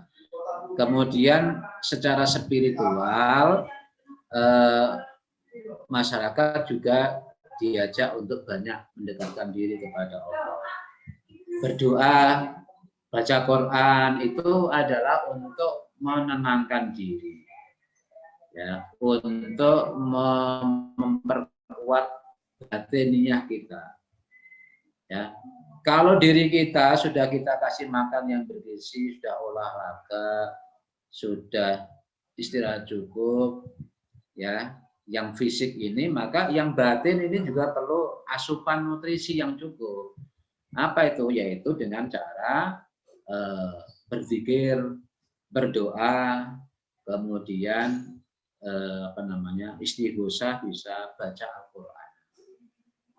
Kemudian secara spiritual masyarakat juga diajak untuk banyak mendekatkan diri kepada Allah. Berdoa, baca Quran itu adalah untuk menenangkan diri, ya, untuk memperkuat batiniah kita. Ya, kalau diri kita sudah kita kasih makan yang bergizi, sudah olahraga, sudah istirahat cukup, ya, yang fisik ini, maka yang batin ini juga perlu asupan nutrisi yang cukup. Apa itu? Yaitu dengan cara berzikir, berdoa, kemudian istighosah, bisa baca Al-Quran.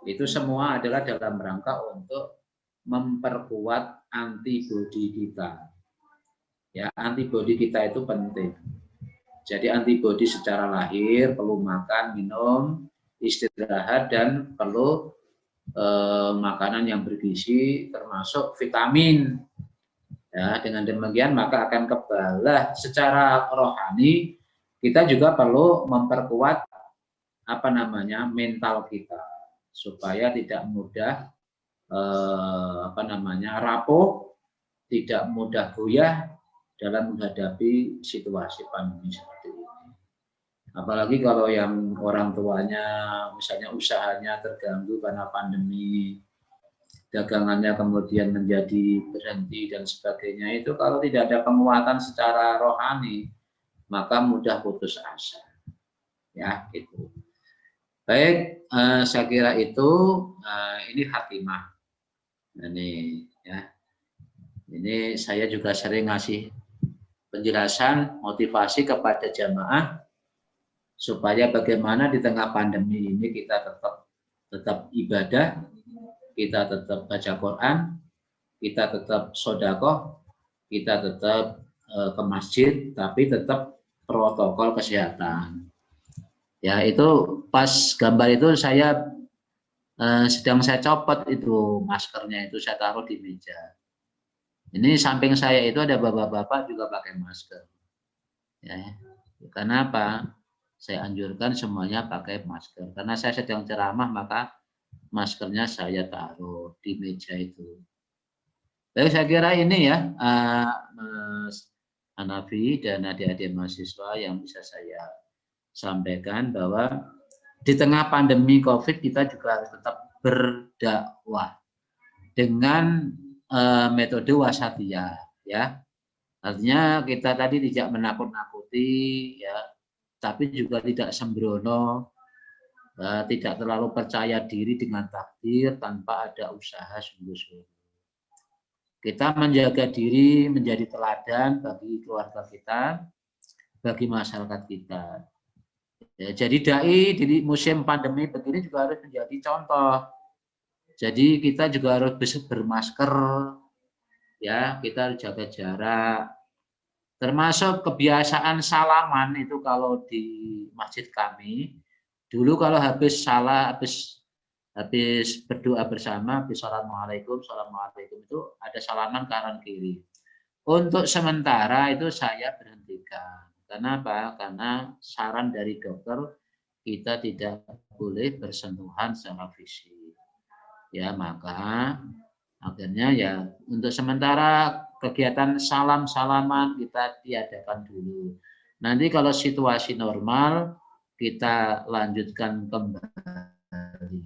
Itu semua adalah dalam rangka untuk memperkuat antibodi kita. Ya, antibodi kita itu penting. Jadi antibodi secara lahir perlu makan, minum, istirahat, dan perlu makanan yang bergizi termasuk vitamin. Ya, dengan demikian maka akan kebalah secara rohani. Kita juga perlu memperkuat mental kita supaya tidak mudah rapuh, tidak mudah goyah dalam menghadapi situasi pandemi seperti ini. Apalagi kalau yang orang tuanya misalnya usahanya terganggu karena pandemi, dagangannya kemudian menjadi berhenti dan sebagainya, itu kalau tidak ada penguatan secara rohani maka mudah putus asa. Ya, gitu. Baik, saya kira itu ini khatimah. Ini ya. Ini saya juga sering ngasih penjelasan, motivasi kepada jamaah supaya bagaimana di tengah pandemi ini kita tetap ibadah, kita tetap baca Quran, kita tetap sedekah, kita tetap ke masjid, tapi tetap protokol kesehatan. Ya, itu pas gambar itu saya sedang saya copot itu maskernya, itu saya taruh di meja. Ini samping saya itu ada bapak-bapak juga pakai masker. Ya, karena apa? Saya anjurkan semuanya pakai masker. Karena saya sedang ceramah, maka maskernya saya taruh di meja itu. Baik, saya kira ini ya, Mas Hanafi dan adik-adik mahasiswa yang bisa saya sampaikan, bahwa di tengah pandemi COVID kita juga harus tetap berdakwah dengan metode wasatiyah, ya. Artinya kita tadi tidak menakut-nakuti, ya, tapi juga tidak sembrono, tidak terlalu percaya diri dengan takdir tanpa ada usaha sungguh-sungguh. Kita menjaga diri menjadi teladan bagi keluarga kita, bagi masyarakat kita. Ya, jadi dai di musim pandemi begini juga harus menjadi contoh. Jadi kita juga harus bermasker, ya, kita jaga jarak. Termasuk kebiasaan salaman itu kalau di masjid kami, dulu kalau habis berdoa bersama, habis assalamualaikum itu ada salaman kanan kiri. Untuk sementara itu saya berhentikan. Kenapa? Karena saran dari dokter kita tidak boleh bersentuhan secara fisik. Ya, maka akhirnya ya untuk sementara kegiatan salam-salaman kita tiadakan dulu. Nanti kalau situasi normal kita lanjutkan kembali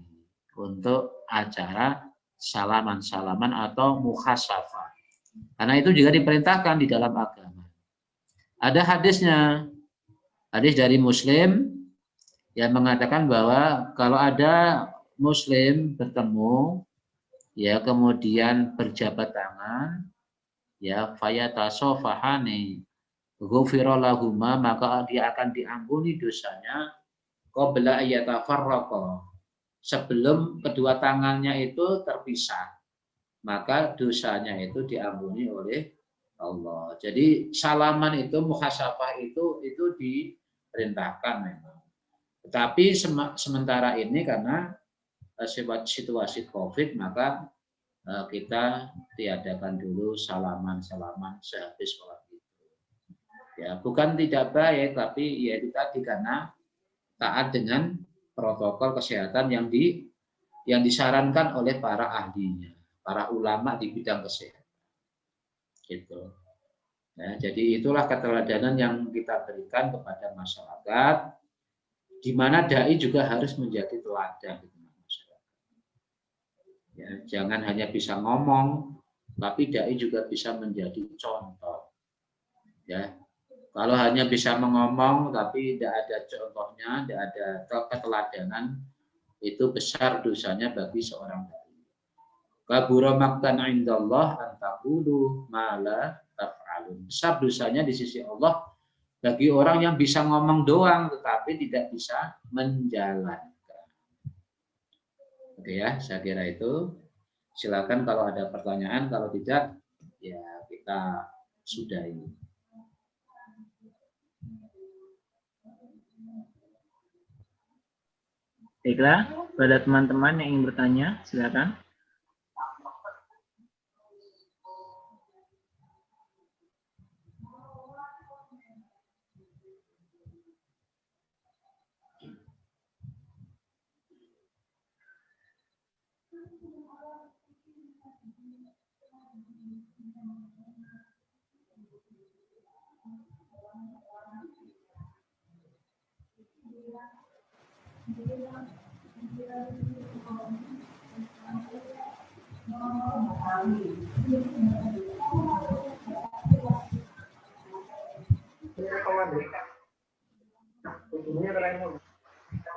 untuk acara salaman-salaman atau mukhasafah. Karena itu juga diperintahkan di dalam agama. Ada hadisnya, hadis dari Muslim yang mengatakan bahwa kalau ada Muslim bertemu, ya, kemudian berjabat tangan, ya, fayatasofahani ghufira lahuma, maka dia akan diampuni dosanya qabla ayatafarraqa, sebelum kedua tangannya itu terpisah, maka dosanya itu diampuni oleh Allah. Jadi salaman itu, muhasabah itu diperintahkan memang. Tetapi sementara ini karena situasi COVID, maka kita tiadakan dulu salaman-salaman sehabis sholat itu. Ya, bukan tidak baik, tapi ya itu tadi karena taat dengan protokol kesehatan yang disarankan oleh para ahlinya, para ulama di bidang kesehatan. Gitu. Ya, jadi itulah keteladanan yang kita berikan kepada masyarakat, di mana dai juga harus menjadi teladan. Ya, jangan hanya bisa ngomong, tapi dai juga bisa menjadi contoh. Ya, kalau hanya bisa mengomong tapi tidak ada contohnya, tidak ada keteladanan, itu besar dosanya bagi seorang dai. Kabura maqtan indallah an taqulu ma la taf'alun. Besar dosanya di sisi Allah bagi orang yang bisa ngomong doang tetapi tidak bisa menjalankan. Oke ya, saya kira itu. Silakan kalau ada pertanyaan, kalau tidak ya kita sudahi. Baiklah, pada teman-teman yang ingin bertanya, silakan.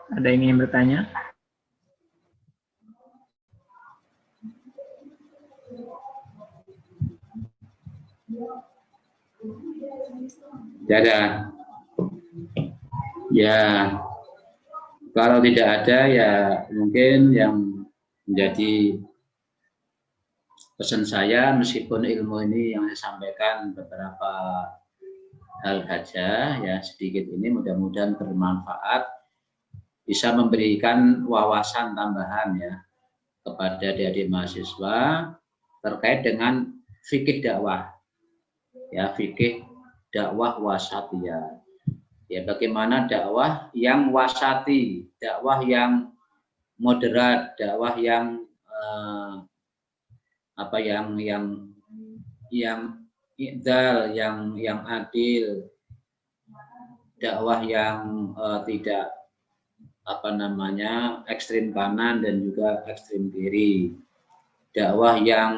Ada yang ingin bertanya? Tidak ada. Ya, kalau tidak ada ya mungkin yang menjadi pesan saya, meskipun ilmu ini yang saya sampaikan beberapa hal saja ya, sedikit ini mudah-mudahan bermanfaat, bisa memberikan wawasan tambahan ya kepada adik-adik mahasiswa terkait dengan fikih dakwah ya, fikih dakwah wasatiyah ya, bagaimana dakwah yang wasati, dakwah yang moderat, dakwah yang yang i'dal, yang adil, dakwah yang tidak ekstrim kanan dan juga ekstrim kiri, dakwah yang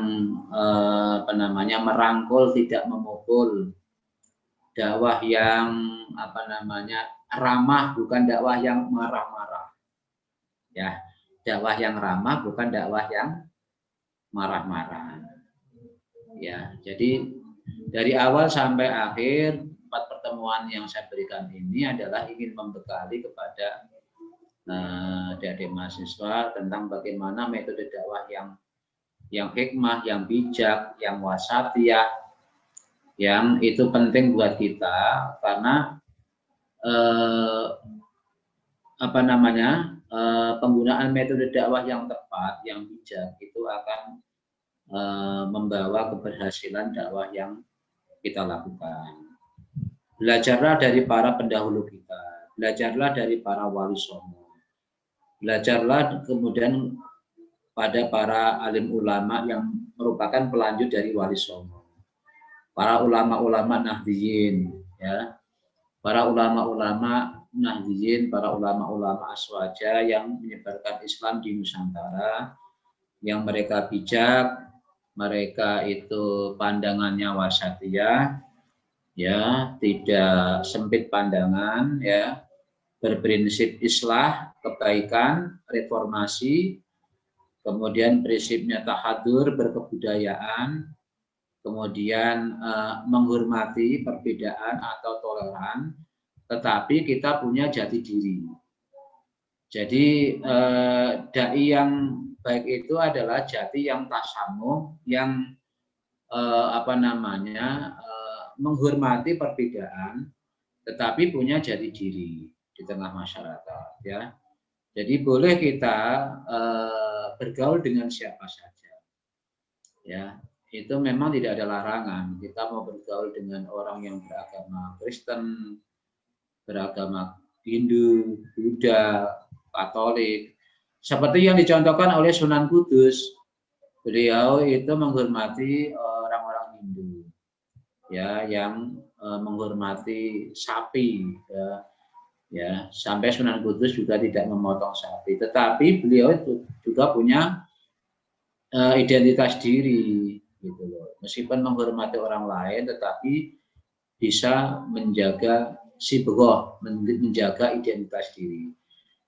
merangkul tidak memukul, dakwah yang ramah bukan dakwah yang marah-marah ya, dakwah yang ramah bukan dakwah yang marah-marah ya. Jadi dari awal sampai akhir 4 pertemuan yang saya berikan ini adalah ingin membekali kepada adik-adik mahasiswa tentang bagaimana metode dakwah yang hikmah, yang bijak, yang wasatiyah, yang itu penting buat kita karena penggunaan metode dakwah yang tepat, yang bijak itu akan membawa keberhasilan dakwah yang kita lakukan. Belajarlah dari para pendahulu kita, belajarlah dari para wali songo, belajarlah kemudian pada para alim ulama yang merupakan pelanjut dari wali songo, para ulama-ulama Nahdliyin ya, para ulama-ulama Nahdliyin, para ulama-ulama Aswaja yang menyebarkan Islam di Nusantara, yang mereka bijak, mereka itu pandangannya wasatiyah ya, tidak sempit pandangan ya, berprinsip islah, kebaikan, reformasi, kemudian prinsipnya tahadur, berkebudayaan, kemudian menghormati perbedaan atau toleran, tetapi kita punya jati diri. Jadi dai yang baik itu adalah jati yang tasamuh, yang menghormati perbedaan, tetapi punya jati diri di tengah masyarakat ya. Jadi boleh kita bergaul dengan siapa saja ya, itu memang tidak ada larangan. Kita mau bergaul dengan orang yang beragama Kristen, beragama Hindu, Buddha, Katolik, seperti yang dicontohkan oleh Sunan Kudus. Beliau itu menghormati orang-orang Hindu ya, yang menghormati sapi ya, sampai Sunan Kudus juga tidak memotong sapi, tetapi beliau itu juga punya identitas diri gitu loh. Meskipun menghormati orang lain tetapi bisa menjaga sibghah, menjaga identitas diri.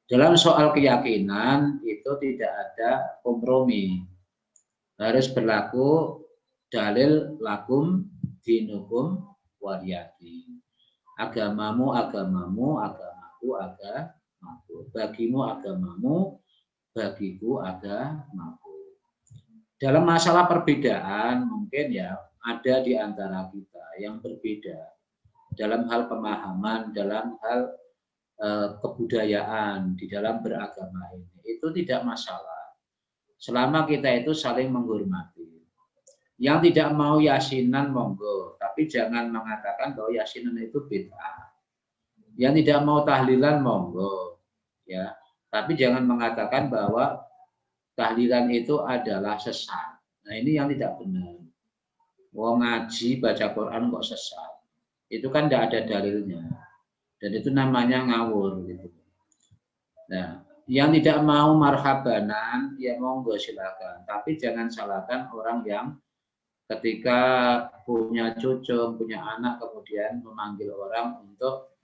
Dalam soal keyakinan itu tidak ada kompromi. Harus berlaku dalil lakum dinukum waliyadin. Agamamu agamamu, agamaku agamaku. Bagimu agamamu, bagiku agamaku. Dalam masalah perbedaan mungkin ya ada di antara kita yang berbeda dalam hal pemahaman, dalam hal kebudayaan di dalam beragama ini. Itu tidak masalah. Selama kita itu saling menghormati. Yang tidak mau yasinan monggo, tapi jangan mengatakan bahwa yasinan itu bid'ah. Yang tidak mau tahlilan monggo, ya. Tapi jangan mengatakan bahwa tahlilan itu adalah sesat. Nah, ini yang tidak benar. Wong ngaji baca Quran kok sesat. Itu kan tidak ada dalilnya. Dan itu namanya ngawur gitu. Nah, yang tidak mau marhabanan ya monggo silakan. Tapi jangan salahkan orang yang ketika punya cucu, punya anak kemudian memanggil orang untuk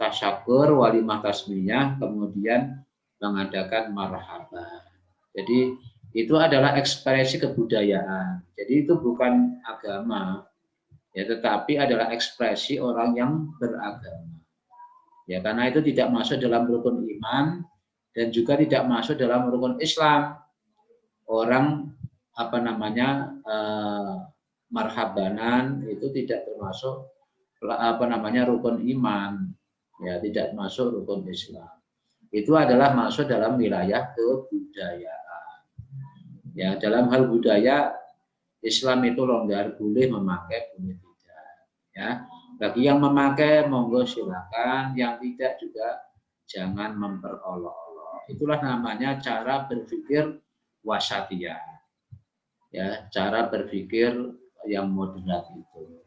tasyakur, walimah tasmiyah, kemudian mengadakan marhaban. Jadi itu adalah ekspresi kebudayaan. Jadi itu bukan agama, ya, tetapi adalah ekspresi orang yang beragama. Ya, karena itu tidak masuk dalam rukun iman dan juga tidak masuk dalam rukun Islam. Orang marhabanan itu tidak termasuk rukun iman, ya, tidak masuk rukun Islam. Itu adalah masuk dalam wilayah kebudayaan. Ya, dalam hal budaya Islam itu longgar, boleh memakai, boleh tidak. Ya, bagi yang memakai monggo silakan, yang tidak juga jangan memperolok-olok. Itulah namanya cara berpikir wasatiyah. Ya, cara berpikir yang moderat itu.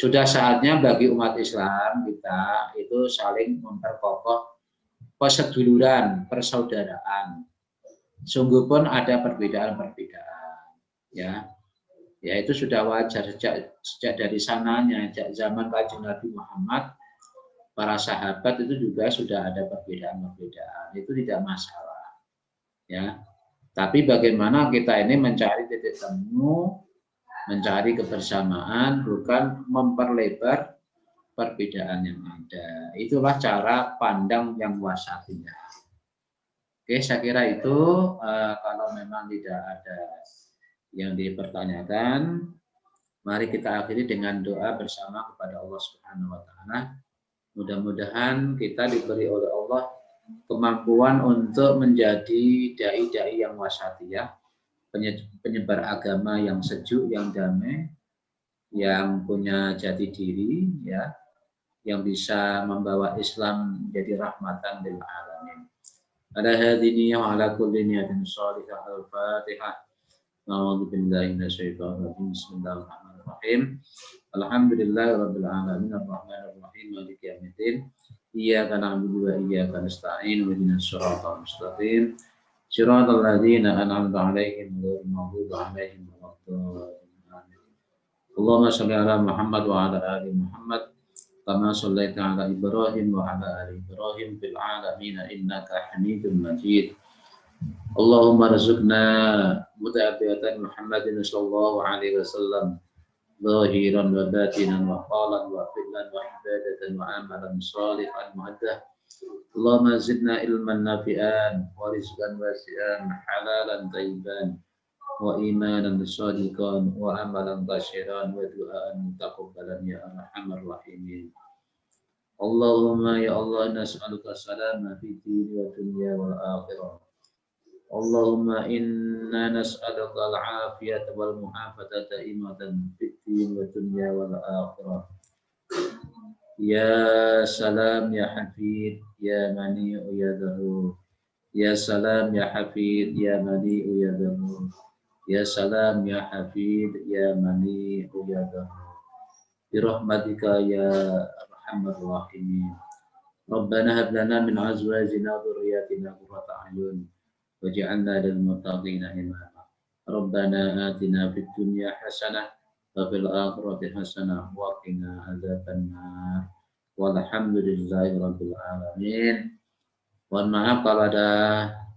Sudah saatnya bagi umat Islam kita itu saling memperkokoh perseduluran, persaudaraan. Sungguh pun ada perbedaan-perbedaan, ya. Ya itu sudah wajar sejak dari sananya, sejak zaman Kanjeng Nabi Muhammad, para sahabat itu juga sudah ada perbedaan-perbedaan. Itu tidak masalah, ya. Tapi bagaimana kita ini mencari titik temu, mencari kebersamaan, bukan memperlebar perbedaan yang ada. Itulah cara pandang yang wasatiyah. Oke, saya kira itu kalau memang tidak ada yang dipertanyakan, mari kita akhiri dengan doa bersama kepada Allah Subhanahu wa taala. Mudah-mudahan kita diberi oleh Allah kemampuan untuk menjadi dai-dai yang wasatiyah, penyebar agama yang sejuk, yang damai, yang punya jati diri, ya, yang bisa membawa Islam menjadi rahmatan lil alamin. Ala hadini wa ala kulli niyatin shalihah al-Fatihah. A'udzu billahi minasyaitonir rajim. Bismillahirrahmanirrahim. Alhamdulillahirabbil alamin arrahmanir rahim maliki yaumiddin. Iyyaka na'budu wa iyyaka nasta'in ihdinas siratal mustaqim. Shiratal ladzina an'amta 'alaihim ghairil maghdubi 'alaihim waladdallin. Allahumma shalli ala Muhammad wa ala ali Muhammad kama shallaita ala Ibrahim wa ala ali Ibrahim fil 'alamin innaka Hamidum Majid. Allahumma rizqna mutaabiyatan Muhammadin sallallahu alaihi wasallam zahiran wa batinan wa qalan wa fi'lan wa ibadatan wa amalan shalihan mu'addah. Allahumma zidna ilman nafi'an wa rizqan wasi'an halalan tayyiban wa imanan shadiqan wa amalan basyiran wa du'aan taqabbalan ya arhamar rahimin. Allahumma ya Allah nas'aluka salama fi dini wa dunya wal akhirah. Allahumma inna nas'aluka al-afiyata wal muhafazata imatan fid din wa dunya wal akhirah. Ya salam ya hafid ya mani'u ya dahur. Ya salam ya hafid ya mani'u ya dahur. Ya salam ya hafid ya mani'u ya dahur. Bi rahmatika ya arhamar rahimin. Rabbana hab lana min azwajina wa dhurriyyatina qurrata a'yun waj'alna lil muttaqina imama. Rabbana atina fid dunya hasanah wa fil akhirati hasanah wa qina adzabannar. Walhamdulillahirabbil alamin. Mohon maaf kalau ada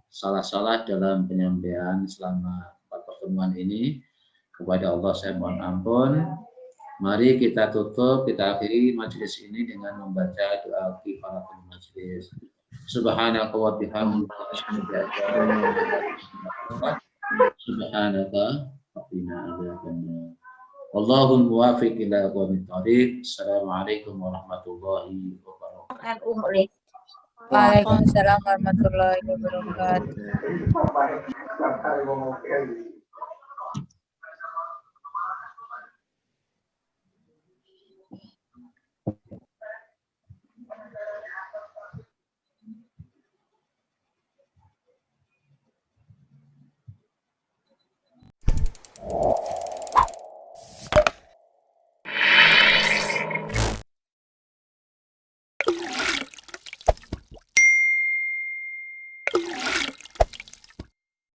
salah-salah dalam penyampaian selama pertemuan ini. Kepada Allah saya mohon ampun. Mari kita tutup, kita akhiri majelis ini dengan membaca doa kifaratul majelis. Subhanaka wa bihamdika subhanaka wa qina adzabannar. Wallahul muwaffiq ila aqwamit thoriq. Assalamualaikum warahmatullahi wabarakatuh. Waalaikumsalam warahmatullahi wabarakatuh.